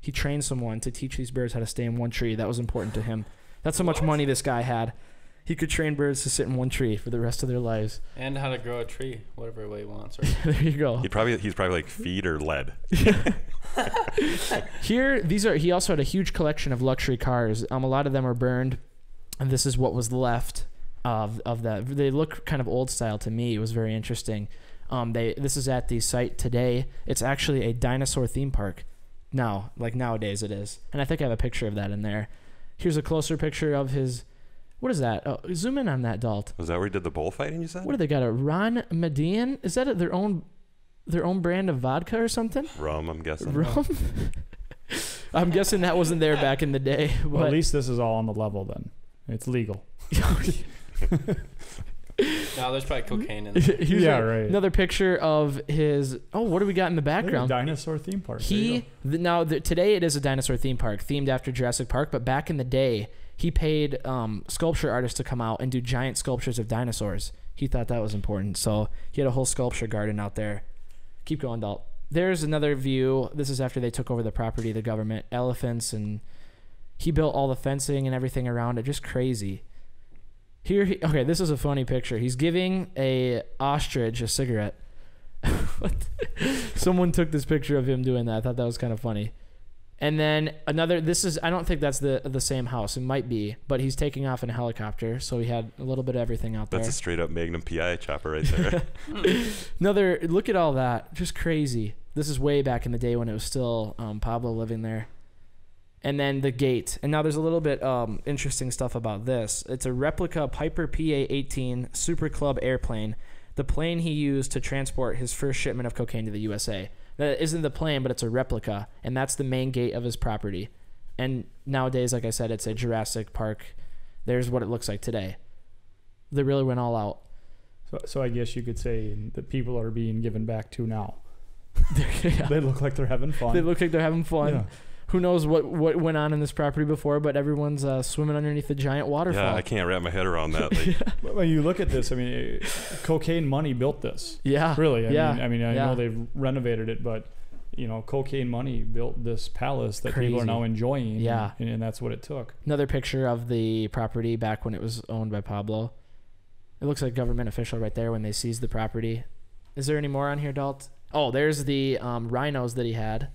He trained someone to teach these birds how to stay in one tree. That was important to him. That's how much money this guy had. He could train birds to sit in one tree for the rest of their lives.
And how to grow a tree, whatever way he wants. Right?
There you go.
He's probably like feed or lead.
He also had a huge collection of luxury cars. A lot of them are burned. And this is what was left of that. They look kind of old style to me. It was very interesting. This is at the site today. It's actually a dinosaur theme park now, like nowadays it is. And I think I have a picture of that in there. Here's a closer picture of his. What is that? Oh, zoom in on that, Dalt.
Was that where he did the bullfighting, you said?
What do they got? A Ron Median? Is that their own brand of vodka or something?
Rum, I'm guessing.
Rum? I'm guessing that wasn't there back in the day. But
well, at least this is all on the level then. It's legal.
No, there's probably cocaine in there.
Right.
Another picture of his. Oh, what do we got in the background?
Dinosaur theme park.
Today it is a dinosaur theme park themed after Jurassic Park, but back in the day, he paid sculpture artists to come out and do giant sculptures of dinosaurs. He thought that was important, so he had a whole sculpture garden out there. Keep going, Dalt. There's another view. This is after they took over the property, the government, elephants, and he built all the fencing and everything around it. Just crazy. Okay, this is a funny picture. He's giving a ostrich a cigarette. Someone took this picture of him doing that. I thought that was kind of funny. And then another, I don't think that's the same house. It might be, but he's taking off in a helicopter, so he had a little bit of everything out there.
That's a straight up Magnum PI chopper right there.
Look at all that. Just crazy. This is way back in the day when it was still Pablo living there. And then the gate. And now there's a little bit interesting stuff about this. It's a replica Piper PA-18 Super Club airplane, the plane he used to transport his first shipment of cocaine to the USA. That isn't the plane, but it's a replica, and that's the main gate of his property. And nowadays, like I said, it's a Jurassic Park. There's what it looks like today. They really went all out.
So I guess you could say that people are being given back to now.
Yeah.
They look like they're having fun.
They look like they're having fun.
Yeah.
Who knows what went on in this property before, but everyone's swimming underneath a giant waterfall.
Yeah, I can't wrap my head around that. Like,
When you look at this, I mean, cocaine money built this.
Yeah.
Really. I mean, I know they've renovated it, but, cocaine money built this palace that people are now enjoying.
Yeah.
And that's what it took.
Another picture of the property back when it was owned by Pablo. It looks like a government official right there when they seized the property. Is there any more on here, Dalt? Oh, there's the rhinos that he had.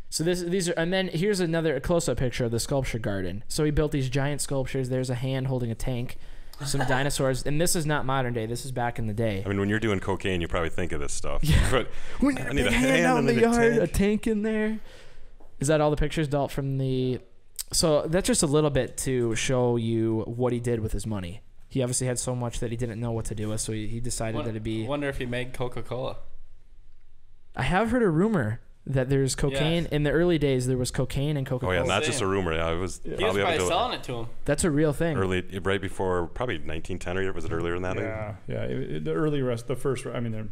So these are, and then here's a close-up picture of the sculpture garden. So he built these giant sculptures. There's a hand holding a tank, some dinosaurs, and this is not modern day. This is back in the day.
I mean, when you're doing cocaine, you probably think of this stuff.
Yeah.
But
we need a hand out in the yard, a tank in there. Is that all the pictures, Dalt, from the? So that's just a little bit to show you what he did with his money. He obviously had so much that he didn't know what to do with, so he decided that it'd be.
I wonder if he made Coca-Cola.
I have heard a rumor that there's cocaine.
Yes.
In the early days, there was cocaine and Coca-Cola.
Oh yeah, not just a rumor. Yeah, it was.
He was probably selling it to him.
That's a real thing.
Right before probably 1910 or was it earlier than that?
The first. I mean,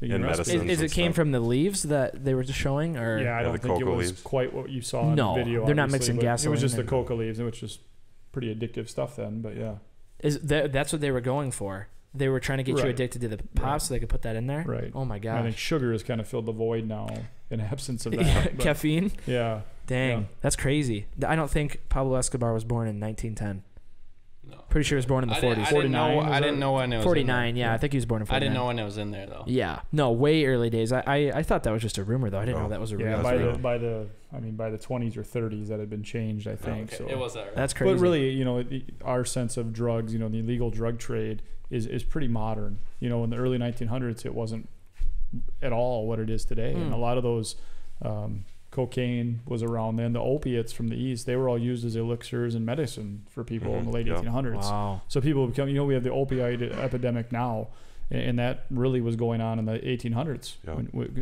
in medicine.
Is it came from the leaves that they were just showing, or?
Yeah, I don't think it was
leaves.
Quite what you saw in the video.
They're not mixing gasoline.
It was just the coca leaves, which is pretty addictive stuff then. But yeah,
that's what they were going for. They were trying to get you addicted to the pop so they could put that in there?
Right.
Oh, my gosh.
I think sugar has kind of filled the void now in absence of that.
Caffeine?
Yeah.
Dang.
Yeah.
That's crazy. I don't think Pablo Escobar was born in 1910.
No.
Pretty sure he was born in the 40s.
49. I didn't know when it was
49,
in there.
yeah. I think he was born in 49.
I didn't know when it was in there, though.
Yeah. No, way early days. I thought that was just a rumor, though. I didn't know that was a real
thing. By the 20s or 30s, that had been changed, I think.
Okay.
So.
It was that right.
That's crazy.
But really, our sense of drugs, the illegal drug trade is pretty modern. In the early 1900s, it wasn't at all what it is today. And a lot of those cocaine was around then. The opiates from the East, they were all used as elixirs and medicine for people in the late 1800s.
Wow.
So people become, we have the opioid epidemic now, and that really was going on in the 1800s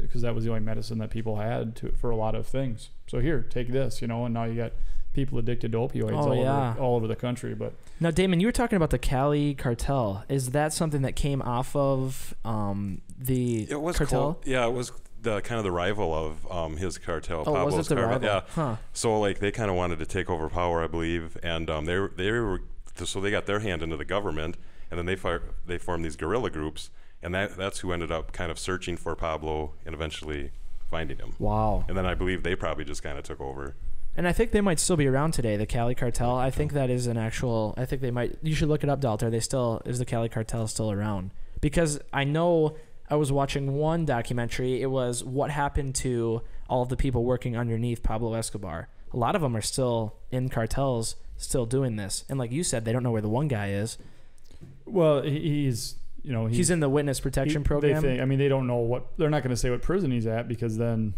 because that was the only medicine that people had for a lot of things. So here, take this, and now you got people addicted to opioids all over the country. But
now, Damon, you were talking about the Cali cartel. Is that something that came off of the cartel?
It was the kind of the rival of his cartel.
Oh,
Pablo's
was it the
cartel.
rival?
Yeah.
Huh.
So they kind of wanted to take over power, I believe, and they got their hand into the government, and then they formed these guerrilla groups, and that's who ended up kind of searching for Pablo and eventually finding him.
Wow.
And then I believe they probably just kind of took over.
And I think they might still be around today, the Cali cartel. I think that is an actual. I think they might. You should look it up, Dalton. Is the Cali cartel still around? Because I know I was watching one documentary. It was what happened to all of the people working underneath Pablo Escobar. A lot of them are still in cartels, still doing this. And like you said, they don't know where the one guy is.
Well, he's
in the witness protection program.
They don't know they're not going to say what prison he's at because then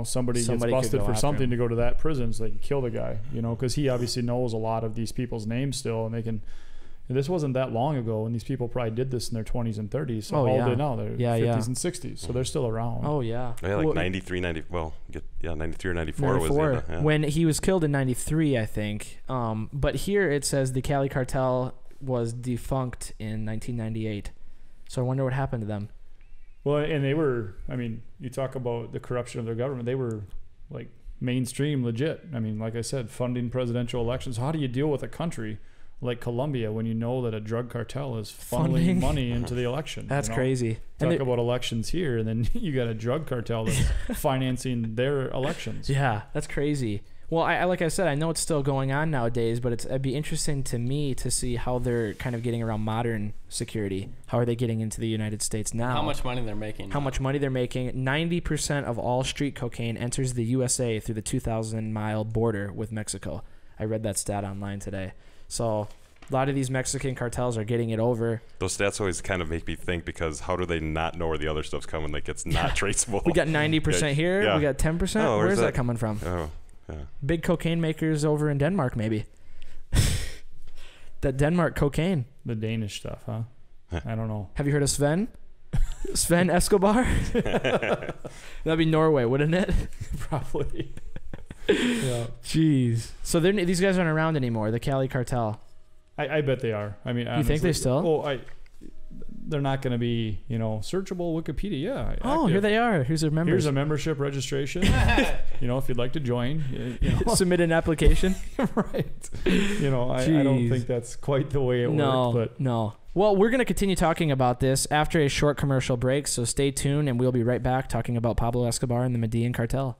somebody gets busted for something to go to that prison so they can kill the guy, because he obviously knows a lot of these people's names still, and they can. This wasn't that long ago, and these people probably did this in their 20s and 30s. So how old are they now? They're 50s and 60s, so they're still around.
Oh, yeah.
Yeah, like 93, 93 or 94 was it.
When he was killed in 93, I think. But here it says the Cali cartel was defunct in 1998. So I wonder what happened to them.
Well, and they were, you talk about the corruption of their government. They were like mainstream, legit. Like I said, funding presidential elections. How do you deal with a country like Colombia when you know that a drug cartel is funneling money into the election?
That's crazy.
Talk about elections here, and then you got a drug cartel that's financing their elections.
Yeah, that's crazy. Well, I like I said, I know it's still going on nowadays, but it'd be interesting to me to see how they're kind of getting around modern security. How are they getting into the United States now?
How much money they're making.
90% of all street cocaine enters the USA through the 2,000-mile border with Mexico. I read that stat online today. So a lot of these Mexican cartels are getting it over.
Those stats always kind of make me think, because how do they not know where the other stuff's coming? Like, it's not traceable.
We got 90% here. Yeah. We got 10%.
Oh,
where's that coming from?
Oh, yeah.
Big cocaine makers over in Denmark, maybe. That Denmark cocaine.
The Danish stuff, huh? I don't know.
Have you heard of Sven? Sven Escobar? That'd be Norway, wouldn't it?
Probably.
Yeah. Jeez. So these guys aren't around anymore, the Cali cartel.
I bet they are. Honestly,
you think they still?
They're not going to be, searchable Wikipedia. Yeah.
Oh, here they are. Here's their members.
Here's a membership registration. If you'd like to join,
submit an application.
Right. I don't think that's quite the way it worked. But
no. Well, we're going to continue talking about this after a short commercial break, so stay tuned, and we'll be right back talking about Pablo Escobar and the Medellin Cartel.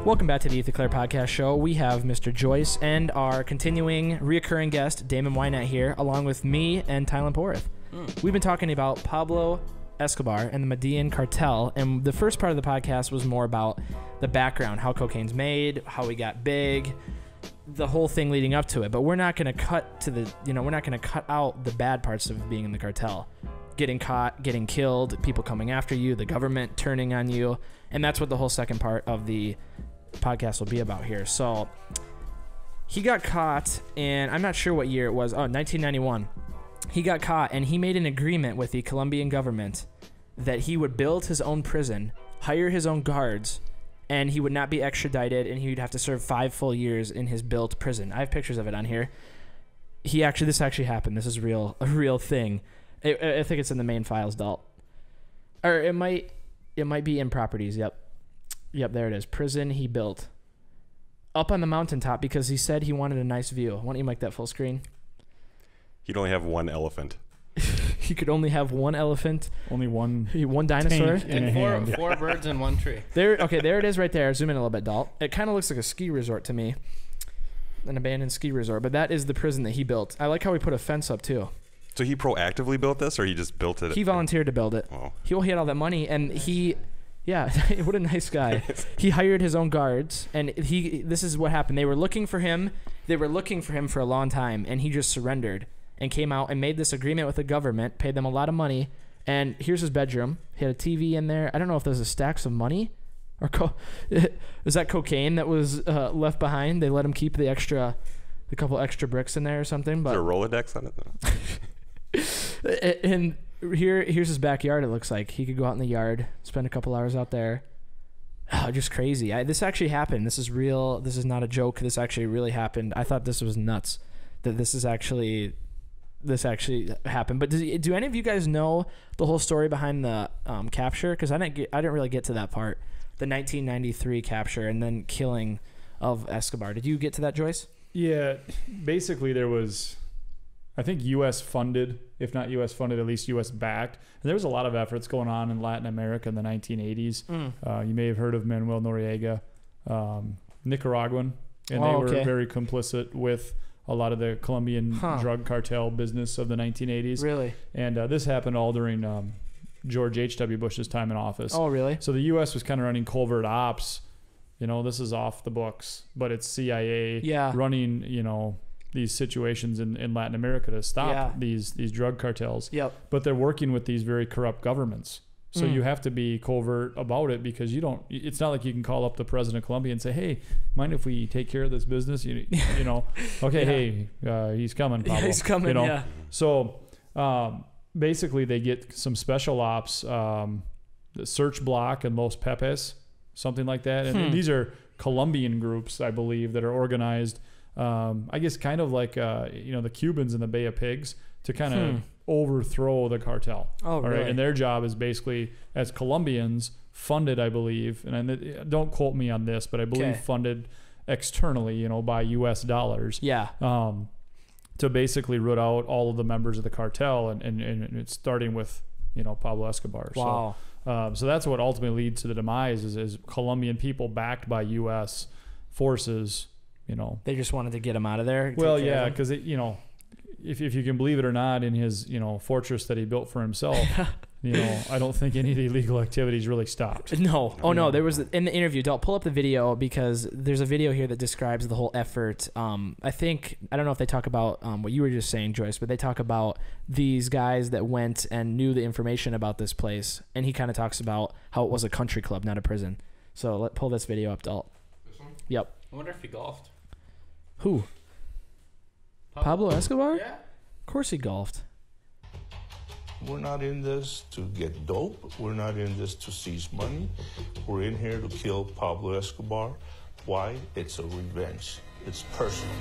Welcome back to the Ethan Clerc Podcast Show. We have Mr. Joyce and our continuing reoccurring guest, Damon Weinandt, here, along with me and Tylan Porath. We've been talking about Pablo Escobar and the Medellin Cartel, and the first part of the podcast was more about the background, how cocaine's made, how we got big, the whole thing leading up to it. But we're not going to cut to we're not going to cut out the bad parts of being in the cartel. Getting caught, getting killed, people coming after you, the government turning on you, and that's what the whole second part of the podcast will be about here. So he got caught, and I'm not sure what year it was. 1991. He got caught, and he made an agreement with the Colombian government that he would build his own prison, hire his own guards, and he would not be extradited, and he would have to serve 5 full years in his built prison. I have pictures of it on here. This actually happened. This is a real thing. I think it's in the main files, Dalt. Or it might be in properties. Yep, there it is. Prison he built up on the mountaintop because he said he wanted a nice view. Why don't you make that full screen?
He'd only have one elephant.
He could only have one elephant.
Only one
dinosaur.
And four birds in one tree.
There it is right there. Zoom in a little bit, Dalt. It kind of looks like a ski resort to me. An abandoned ski resort. But that is the prison that he built. I like how he put a fence up, too.
So he proactively built this, or he just built it?
He volunteered to build it.
Oh.
He had all that money, and yeah, what a nice guy. He hired his own guards, and this is what happened. They were looking for him for a long time, and he just surrendered and came out and made this agreement with the government, paid them a lot of money, and here's his bedroom. He had a TV in there. I don't know if there's a stacks of money, or is that cocaine that was left behind? They let him keep the couple extra bricks in there or something. But
is there a Rolodex on it?
And here's his backyard. It looks like he could go out in the yard, spend a couple hours out there. Oh, just crazy. This actually happened. This is real. This is not a joke. This actually really happened. I thought this was nuts that this actually happened. But do any of you guys know the whole story behind the capture? Because I didn't really get to that part. The 1993 capture and then killing of Escobar. Did you get to that, Joyce?
Yeah. Basically, there was, I think U.S. funded, if not U.S. funded, at least U.S. backed. And there was a lot of efforts going on in Latin America in the 1980s. You may have heard of Manuel Noriega, Nicaraguan, and they were very complicit with a lot of the Colombian drug cartel business of the 1980s.
Really?
And this happened all during George H.W. Bush's time in office.
Oh, really?
So the U.S. was kind of running covert ops. You know, this is off the books, but it's CIA running, you know, these situations in Latin America to stop these drug cartels.
Yep.
But they're working with these very corrupt governments. So you have to be covert about it, because it's not like you can call up the president of Colombia and say, hey, mind if we take care of this business? You know, okay, hey, he's coming, Pablo.
Yeah, he's coming,
you know? So basically they get some special ops, the Search Block and Los Pepes, something like that. And these are Colombian groups, I believe, that are organized, I guess kind of like, you know, the Cubans in the Bay of Pigs, to kind of overthrow the cartel.
Oh, really?
All right. And their job is basically, as Colombians, funded, I believe, and don't quote me on this, but I believe funded externally, you know, by U.S. dollars.
Yeah.
To basically root out all of the members of the cartel, and it's starting with, you know, Pablo Escobar.
Wow.
So that's what ultimately leads to the demise is Colombian people backed by U.S. forces, you know.
They just wanted to get him out of there.
Well, yeah, because, you know, if you can believe it or not, in his, you know, fortress that he built for himself, you know, I don't think any of the illegal activities really stopped.
No. Oh, no. There was, in the interview, Dalton, pull up the video, because there's a video here that describes the whole effort. I don't know if they talk about what you were just saying, Joyce, but they talk about these guys that went and knew the information about this place. And he kind of talks about how it was a country club, not a prison. So pull this video up, Dalton.
This one?
Yep.
I wonder if he golfed.
Who? Pablo Escobar?
Yeah.
Of course he golfed.
We're not in this to get dope. We're not in this to seize money. We're in here to kill Pablo Escobar. Why? It's a revenge. It's personal.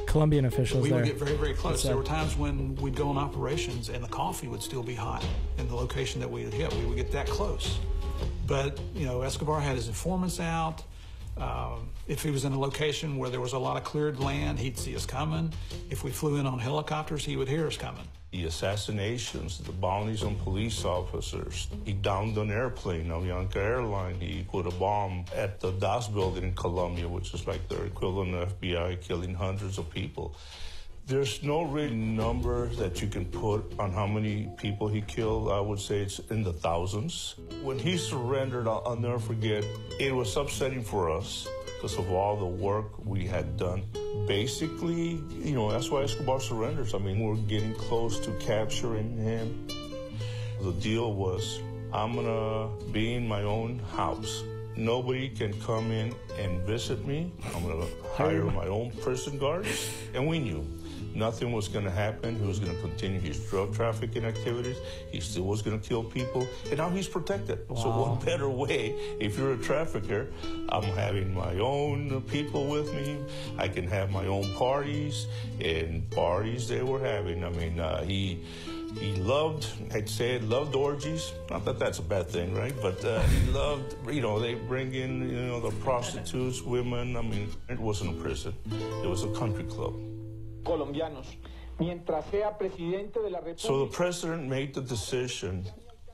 Colombian officials
we
there.
would get very, very close. There were times when we'd go on operations and the coffee would still be hot in the location that we had hit. We would get that close. But, you know, Escobar had his informants out. If he was in a location where there was a lot of cleared land, he'd see us coming. If we flew in on helicopters, he would hear us coming.
The assassinations, the bounties on police officers. He downed an airplane, Avianca Airline. He put a bomb at the DAS building in Colombia, which is like their equivalent of FBI, killing hundreds of people. There's no real number that you can put on how many people he killed. I would say it's in the thousands. When he surrendered, I'll never forget, it was upsetting for us because of all the work we had done. Basically, you know, that's why Escobar surrenders. I mean, we're getting close to capturing him. The deal was, I'm gonna be in my own house. Nobody can come in and visit me. I'm gonna hire my own prison guards. And we knew nothing was gonna happen. He was gonna continue his drug trafficking activities. He still was gonna kill people. And now he's protected. Wow. So what better way, if you're a trafficker, I'm having my own people with me. I can have my own parties, and parties they were having. I mean, he loved, I'd say, loved orgies. Not that that's a bad thing, right? But he loved, you know, they bring in, you know, the prostitutes, women. I mean, it wasn't a prison. It was a country club.
Colombianos. Mientras sea presidente de la República.
So the president made the decision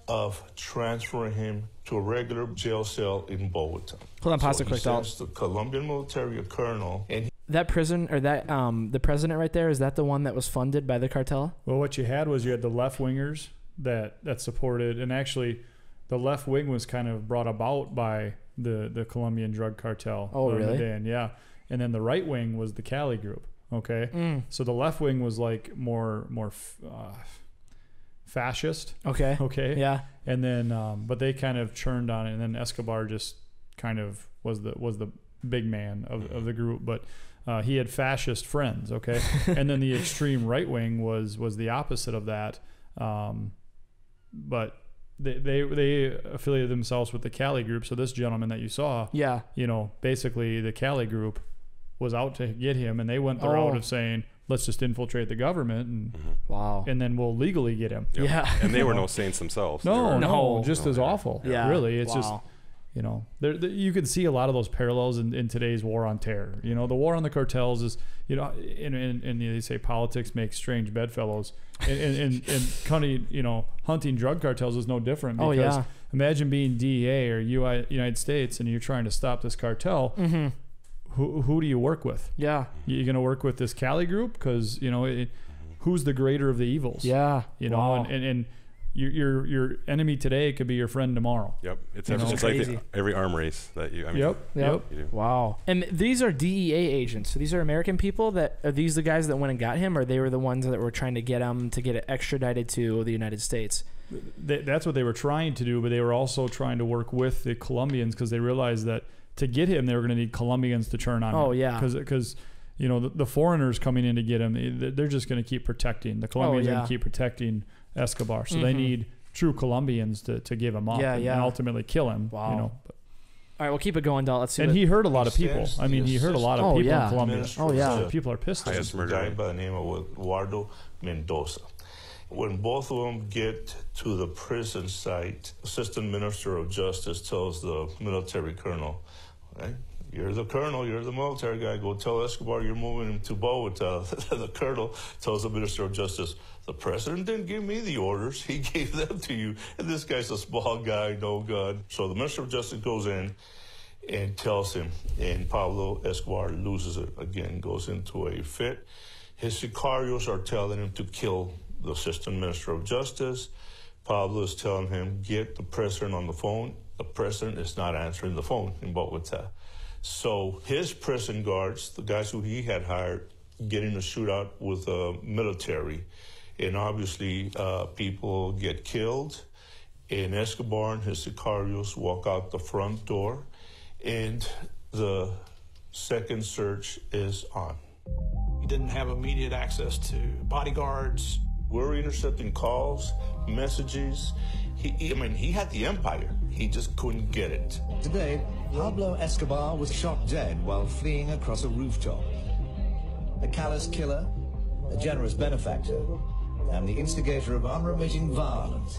of transferring him to a regular jail cell in Bogota.
Hold on, pause it quick, Dalton.
The Colombian military colonel. And
that prison, or that the president right there, is that the one that was funded by the cartel?
Well, what you had was you had the left wingers that supported, and actually the left wing was kind of brought about by the Colombian drug cartel.
Oh, really?
Yeah. And then the right wing was the Cali group. Okay. So the left wing was like more fascist. Okay.
Yeah.
And then, but they kind of churned on it, and then Escobar just kind of was the big man of the group, but he had fascist friends. Okay. And then the extreme right wing was the opposite of that. But they affiliated themselves with the Cali group. So this gentleman that you saw,
yeah,
you know, basically the Cali group was out to get him, and they went the route of saying, let's just infiltrate the government and
wow,
and then we'll legally get him.
Yep.
Yeah.
And they were no saints themselves.
No, just as awful.
Yeah.
Really, it's just, you know, you can see a lot of those parallels in today's war on terror. You know, the war on the cartels is, you know, and they say politics makes strange bedfellows, and cunning, you know, hunting drug cartels is no different. Because imagine being DEA or United States and you're trying to stop this cartel. Mm-hmm. Who do you work with? Yeah, you're gonna work with this Cali group because, you know, who's the greater of the evils? Yeah, you know, and your enemy today could be your friend tomorrow.
Yep, it's like every arm race that you. I mean,
yep. Wow. And these are DEA agents. So these are American people. Are these the guys that went and got him, or they were the ones that were trying to get him to get it extradited to the United States?
That's what they were trying to do, but they were also trying to work with the Colombians because they realized that to get him, they were going to need Colombians to turn on him. Oh, yeah. Because you know, the foreigners coming in to get him, they're just going to keep protecting. The Colombians are going to keep protecting Escobar. So they need true Colombians to give him up and ultimately kill him. Wow. You know, all
right, we'll keep it going, Dalton. Let's see.
And he hurt a lot of people. I mean, he hurt a lot of people in Colombia.
Oh, yeah.
People are pissed.
A guy by the name of Eduardo Mendoza. When both of them get to the prison site, Assistant Minister of Justice tells the military colonel, right? You're the colonel, you're the military guy, go tell Escobar you're moving him to Bogota. The colonel tells the Minister of Justice, the president didn't give me the orders, he gave them to you. And this guy's a small guy, no gun. So the Minister of Justice goes in and tells him, and Pablo Escobar loses it again, goes into a fit. His sicarios are telling him to kill the Assistant Minister of Justice. Pablo is telling him, get the president on the phone. The president is not answering the phone in Bogota. So his prison guards, the guys who he had hired, get in a shootout with the military. And obviously, people get killed. And Escobar and his sicarios walk out the front door. And the second search is on.
He didn't have immediate access to bodyguards.
We're intercepting calls, messages. He had the empire. He just couldn't get it.
Today, Pablo Escobar was shot dead while fleeing across a rooftop. A callous killer, a generous benefactor, and the instigator of unremitting violence.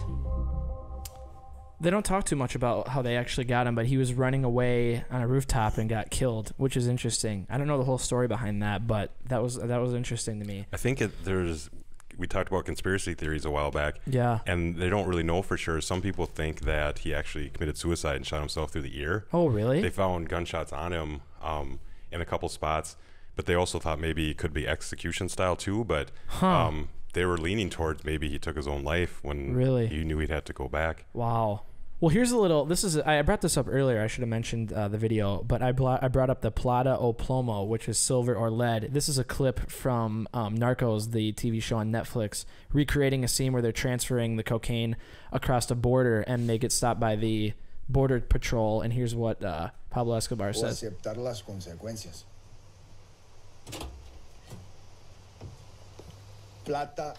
They don't talk too much about how they actually got him, but he was running away on a rooftop and got killed, which is interesting. I don't know the whole story behind that, but that was interesting to me.
I think we talked about conspiracy theories a while back. Yeah. And they don't really know for sure. Some people think that he actually committed suicide and shot himself through the ear.
Oh, really?
They found gunshots on him in a couple spots, but they also thought maybe it could be execution style too, but they were leaning towards maybe he took his own life when he knew he'd have to go back.
Wow. Well, here's a little. I brought this up earlier. I should have mentioned the video, but I brought up the plata o plomo, which is silver or lead. This is a clip from Narcos, the TV show on Netflix, recreating a scene where they're transferring the cocaine across the border, and they get stopped by the border patrol. And here's what Pablo Escobar says.
Aceptar las consecuencias. Plata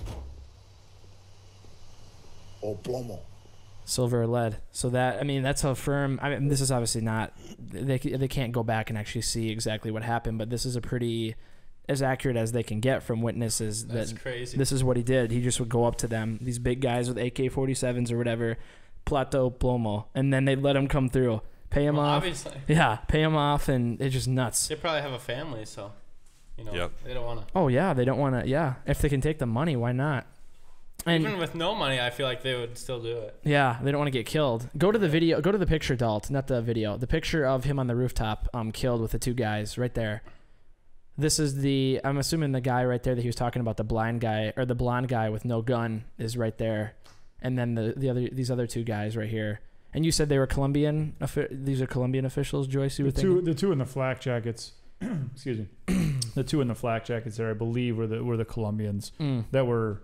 o plomo.
Silver or lead. So that, I mean, that's how firm. I mean, this is obviously not. They can't go back and actually see exactly what happened, but this is a pretty as accurate as they can get from witnesses. That's crazy. This is what he did. He just would go up to them, these big guys with AK-47s or whatever, plato plomo, and then they'd let him come through, pay him off. Obviously. Yeah, pay him off, and it's just nuts.
They probably have a family, so they don't want to.
Oh yeah, they don't want to. Yeah, if they can take the money, why not? And
even with no money, I feel like they would still do it.
Yeah, they don't want to get killed. Go to the video. Go to the picture, Dalt, not the video. The picture of him on the rooftop, killed with the two guys right there. This is I'm assuming the guy right there that he was talking about, the blind guy or the blonde guy with no gun, is right there, and then these other two guys right here. And you said they were Colombian. These are Colombian officials, Joyce. The
two in the flak jackets. Excuse me. The two in the flak jackets there, I believe, were the Colombians that were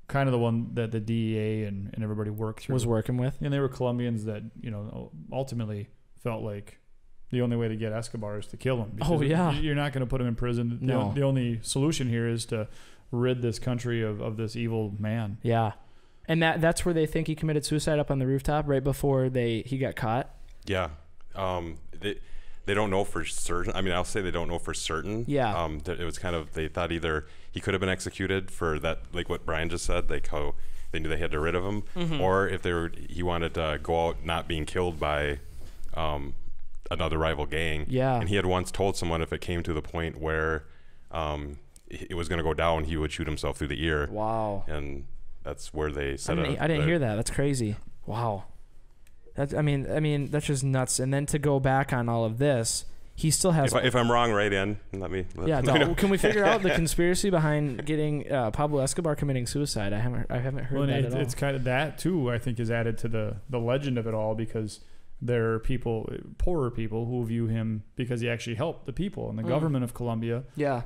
kind of the one that the DEA and everybody worked through.
Was working with.
And they were Colombians that, ultimately felt like the only way to get Escobar is to kill him.
Oh, yeah.
You're not going to put him in prison.
No.
The only solution here is to rid this country of this evil man.
Yeah. And that's where they think he committed suicide, up on the rooftop right before he got caught?
Yeah. they don't know for certain. I mean, I'll say they don't know for certain.
Yeah.
It was kind of, they thought either he could have been executed for that, like what Bryan just said, like how they knew they had to get rid of him, or if he wanted to go out not being killed by another rival gang.
Yeah.
And he had once told someone if it came to the point where it was going to go down, he would shoot himself through the ear.
Wow.
And that's where they set it up.
I didn't hear that. That's crazy. Wow. I mean, that's just nuts. And then to go back on all of this, he still has.
If I'm wrong, write in. Let me know.
Can we figure out the conspiracy behind getting Pablo Escobar committing suicide? I haven't heard that at all.
It's kind of that too. I think is added to the legend of it all, because there are people, poorer people, who view him because he actually helped the people, and the government of Colombia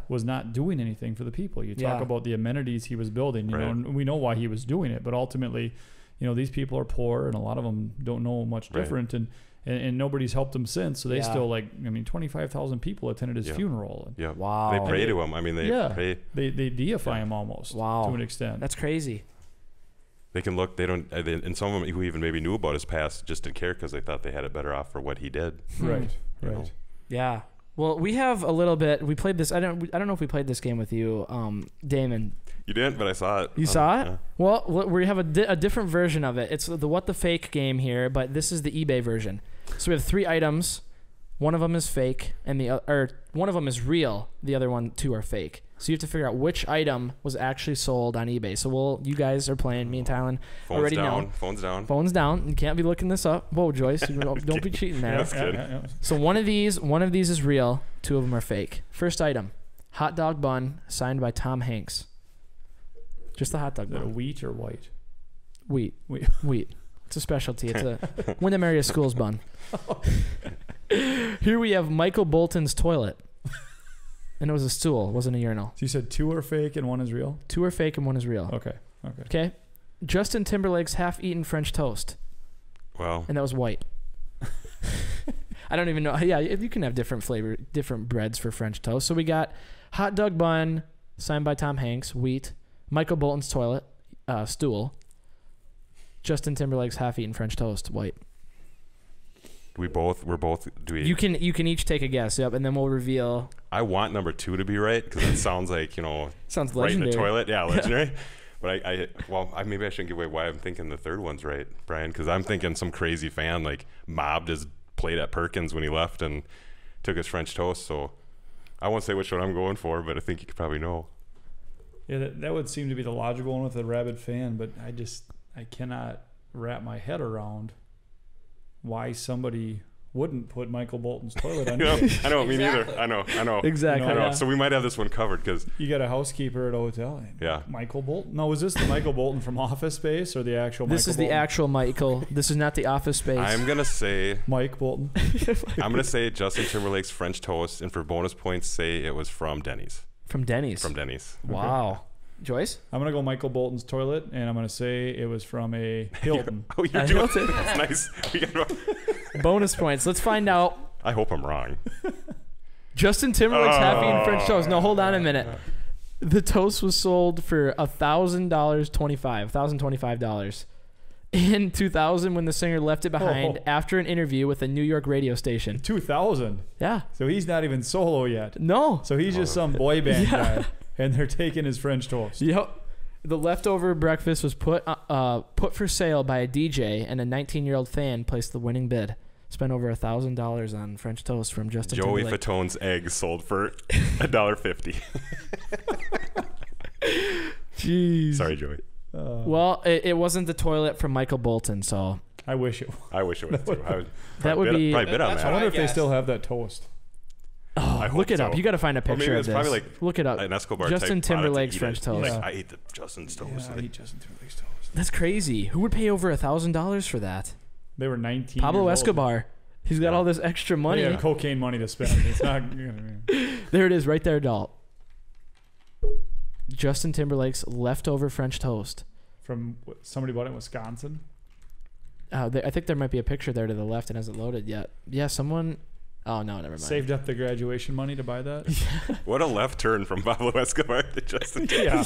was not doing anything for the people. You talk about the amenities he was building, you know, and we know why he was doing it, but ultimately, you know, these people are poor, and a lot of them don't know much different, and nobody's helped him since. So they still, like, I mean, 25,000 people attended his funeral.
Yeah.
Wow.
They pray to him. I mean, they pray.
They deify him almost.
Wow.
To an extent.
That's crazy.
They can look. They don't. And some of them who even maybe knew about his past just didn't care because they thought they had it better off for what he did.
Right.
You know?
Yeah. Well, we have a little bit. We played this. I don't know if we played this game with you, Damon.
You didn't, but I saw it.
You saw it?
Yeah.
Well, we have a different version of it. It's the What the Fake game here, but this is the eBay version. So we have 3 items. One of them is fake, and one of them is real. The other 2 are fake. So you have to figure out which item was actually sold on eBay. So you guys are playing. Me and Tylan already know.
Phone's down.
Phone's down. You can't be looking this up. Whoa, Joyce, don't be cheating there. So one of these is real. 2 of them are fake. First item, hot dog bun signed by Tom Hanks. Just the hot dog bun.
Wheat or white?
Wheat. It's a specialty. It's a Wyndham area schools bun. Here we have Michael Bolton's toilet. And it was a stool. It wasn't a urinal.
So you said 2 are fake and 1 is real?
2 are fake and 1 is real.
Okay.
Justin Timberlake's half-eaten French toast.
Wow.
And that was white. I don't even know. Yeah, you can have different breads for French toast. So we got hot dog bun signed by Tom Hanks, wheat. Michael Bolton's toilet, stool. Justin Timberlake's half-eaten French toast, white.
We're both.
You can each take a guess. Yep, and then we'll reveal.
I want number 2 to be right because it sounds like, you know,
sounds
right
legendary.
in the toilet. Yeah, legendary. But maybe I shouldn't give away why I'm thinking the third one's right, Bryan, because I'm thinking some crazy fan like mobbed his plate at Perkins when he left and took his French toast. So I won't say which one I'm going for, but I think you could probably know.
Yeah, that would seem to be the logical one with a rabid fan, but I cannot wrap my head around why somebody wouldn't put Michael Bolton's toilet on.
I know, me neither. I know.
Exactly.
I know. So we might have this one covered because
you got a housekeeper at a hotel.
Yeah.
Michael Bolton. No, was this the Michael Bolton from Office Space or the actual?
This is the actual Michael. This is not the Office Space.
I'm gonna say
Mike Bolton.
I'm gonna say Justin Timberlake's French toast, and for bonus points, say it was from Denny's.
From Denny's. Wow.
Okay.
Joyce?
I'm going to go Michael Bolton's toilet, and I'm going to say it was from a Hilton.
You're doing it. That's nice.
Bonus points. Let's find out.
I hope I'm wrong.
Justin Timberlake's half-eaten French toast. No, hold on a minute. The toast was sold for $1,025. In 2000, when the singer left it behind after an interview with a New York radio station.
2000?
Yeah.
So he's not even solo yet.
No.
So he's just some boy band guy. And they're taking his French toast.
Yep. The leftover breakfast was put for sale by a DJ, and a 19-year-old fan placed the winning bid. Spent over $1,000 on French toast from Justin Timberlake.
Joey Fatone's eggs sold for $1.50.
Jeez.
Sorry, Joey.
Well, it wasn't the toilet from Michael Bolton, so
I wish it.
I wish it was too.
That would be.
Probably bid on that.
I wonder if they still have that toast.
Oh, look it up. You got to find a picture of this.
Probably like
look it up.
An Escobar
Justin
type
Timberlake's French toast.
Like, I ate the Justin's toast.
I eat Justin Timberlake's toast.
That's crazy. Who would pay over $1,000 for that?
They were 19.
Pablo Escobar. He's got all this extra money.
They have cocaine money to spend. It's not.
There it is, right there, Dalt. Justin Timberlake's leftover French toast.
From somebody bought it in Wisconsin.
I think there might be a picture there to the left. It hasn't loaded yet. Yeah, someone. Oh, no, never mind.
Saved up the graduation money to buy that?
What a left turn from Pablo Escobar to Justin.
Yeah.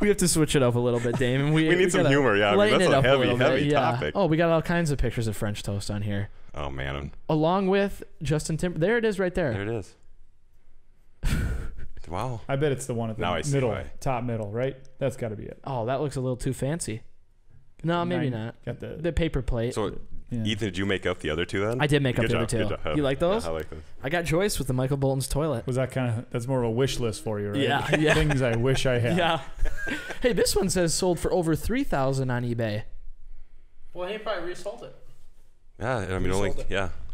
We have to switch it up a little bit, Damon.
We need some humor, yeah.
Lighten
That's
it up
a
little
heavy
bit.
topic.
Oh, we got all kinds of pictures of French toast on here.
Oh, man.
Along with Justin Timber. There it is right there.
There it is. Wow.
I bet it's the one at the middle, top middle, right? That's got to be it.
Oh, that looks a little too fancy. No, maybe not.
Got
the paper plate.
So, Ethan, did you make up the other two then?
I did make up the other two. You like those?
Yeah, I like those.
I got Joyce with the Michael Bolton's toilet.
Was that that's more of a wish list for you, right?
Yeah.
Things I wish I had.
Yeah. Hey, this one says sold for over $3,000 on eBay.
Well, he probably resold it.
Yeah, I mean,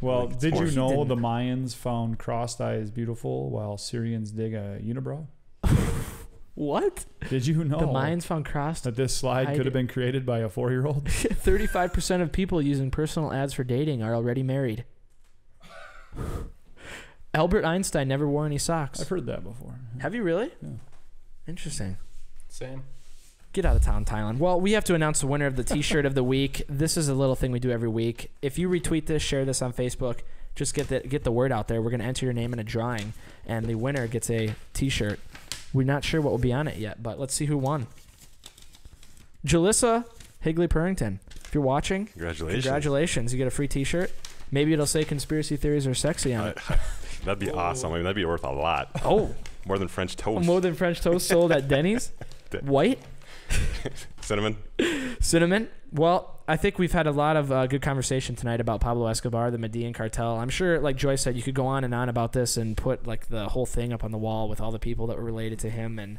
Well, did you know the Mayans found crossed eyes beautiful while Syrians dig a unibrow?
What?
Did you know
the Mayans found crossed
that this slide could have been created by a 4-year-old?
35% of people using personal ads for dating are already married. Albert Einstein never wore any socks.
I've heard that before.
Have you really?
Yeah.
Interesting.
Same.
Get out of town, Tylan. Well, we have to announce the winner of the T-shirt of the week. This is a little thing we do every week. If you retweet this, share this on Facebook, just get the word out there. We're going to enter your name in a drawing, and the winner gets a T-shirt. We're not sure what will be on it yet, but let's see who won. Jalissa Higley-Purrington. If you're watching, congratulations. You get a free T-shirt. Maybe it'll say conspiracy theories are sexy on it.
That'd be awesome. I mean, that'd be worth a lot.
Oh.
More than French toast.
More than French toast sold at Denny's? White? Cinnamon. Well, I think we've had a lot of good conversation tonight about Pablo Escobar, the Medellin Cartel. I'm sure, like Joyce said, you could go on and on about this and put like the whole thing up on the wall with all the people that were related to him and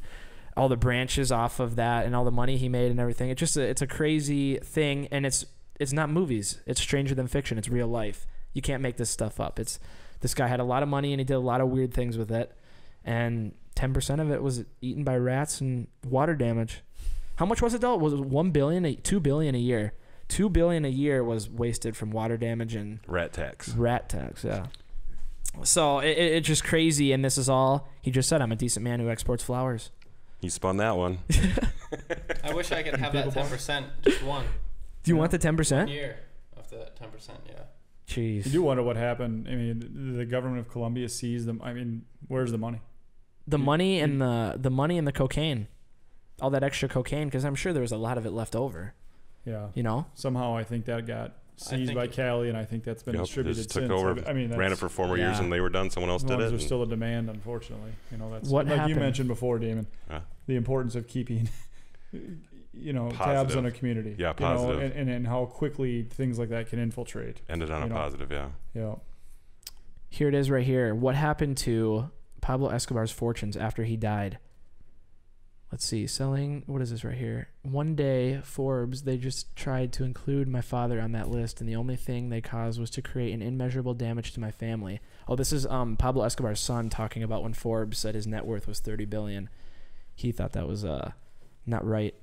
all the branches off of that and all the money he made and everything. It's just it's a crazy thing, and it's not movies. It's stranger than fiction. It's real life. You can't make this stuff up. This guy had a lot of money and he did a lot of weird things with it, and 10% of it was eaten by rats and water damage. How much was it though? Was it $1 billion, $2 billion a year? $2 billion a year was wasted from water damage and
rat tax.
Yeah. So it's just crazy, and this is all he just said. I'm a decent man who exports flowers.
He spun that one.
I wish I could have that 10%, just one.
Do you want the 10%?
1 year of the 10%, yeah.
Jeez.
You do wonder what happened. I mean, the government of Colombia seized them. I mean, where's the money?
The money and the cocaine. All that extra cocaine, because I'm sure there was a lot of it left over.
Yeah.
You know?
Somehow I think that got seized by Cali, and I think that's been distributed
just took
since.
over,
I mean,
ran it for 4 more years, and they were done. Someone else did it.
There's still a demand, unfortunately. You know, that's
what
like
happened?
You mentioned before, Damon, the importance of keeping, tabs on a community.
Yeah, positive.
And how quickly things like that can infiltrate.
Ended on a positive, yeah.
Yeah.
Here it is right here. What happened to Pablo Escobar's fortunes after he died? Let's see. Selling, what is this right here? One day, Forbes, they just tried to include my father on that list, and the only thing they caused was to create an immeasurable damage to my family. Oh, this is Pablo Escobar's son talking about when Forbes said his net worth was $30 billion. He thought that was not right.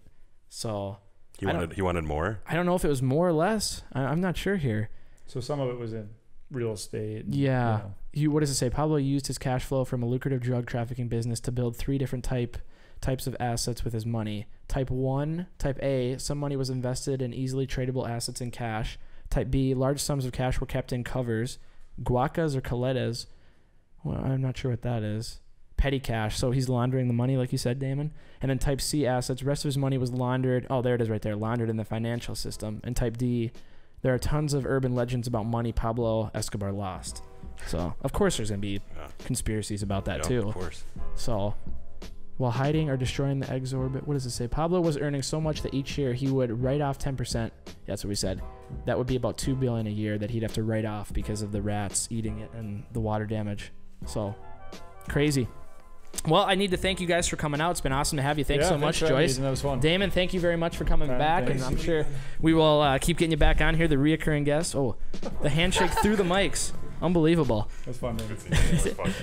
So
he wanted more?
I don't know if it was more or less. I'm not sure here.
So some of it was in real estate.
Yeah. What does it say? Pablo used his cash flow from a lucrative drug trafficking business to build 3 different types of assets with his money. Type 1, Type A, some money was invested in easily tradable assets in cash. Type B, large sums of cash were kept in covers. Guacas or coletas. Well, I'm not sure what that is. Petty cash. So he's laundering the money, like you said, Damon. And then Type C, assets. The rest of his money was laundered. Oh, there it is right there. Laundered in the financial system. And Type D, there are tons of urban legends about money Pablo Escobar lost. So, of course, there's going to be conspiracies about that, too.
Of course.
So, while hiding or destroying the exorbitant, what does it say? Pablo was earning so much that each year he would write off 10%. That's what we said. That would be about $2 billion a year that he'd have to write off because of the rats eating it and the water damage. So, crazy. Well, I need to thank you guys for coming out. It's been awesome to have you. Thanks so much, Joyce.
That was fun.
Damon, thank you very much for coming back. Thanks. And I'm sure we will keep getting you back on here, the reoccurring guest. Oh, the handshake through the mics. Unbelievable.
That's fun.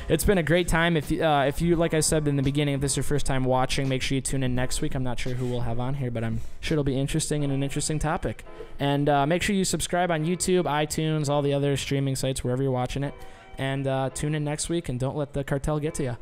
It's been a great time. If you, like I said in the beginning, if this is your first time watching, make sure you tune in next week. I'm not sure who we'll have on here, but I'm sure it'll be interesting and an interesting topic. And make sure you subscribe on YouTube, iTunes, all the other streaming sites, wherever you're watching it. And tune in next week, and don't let the cartel get to you.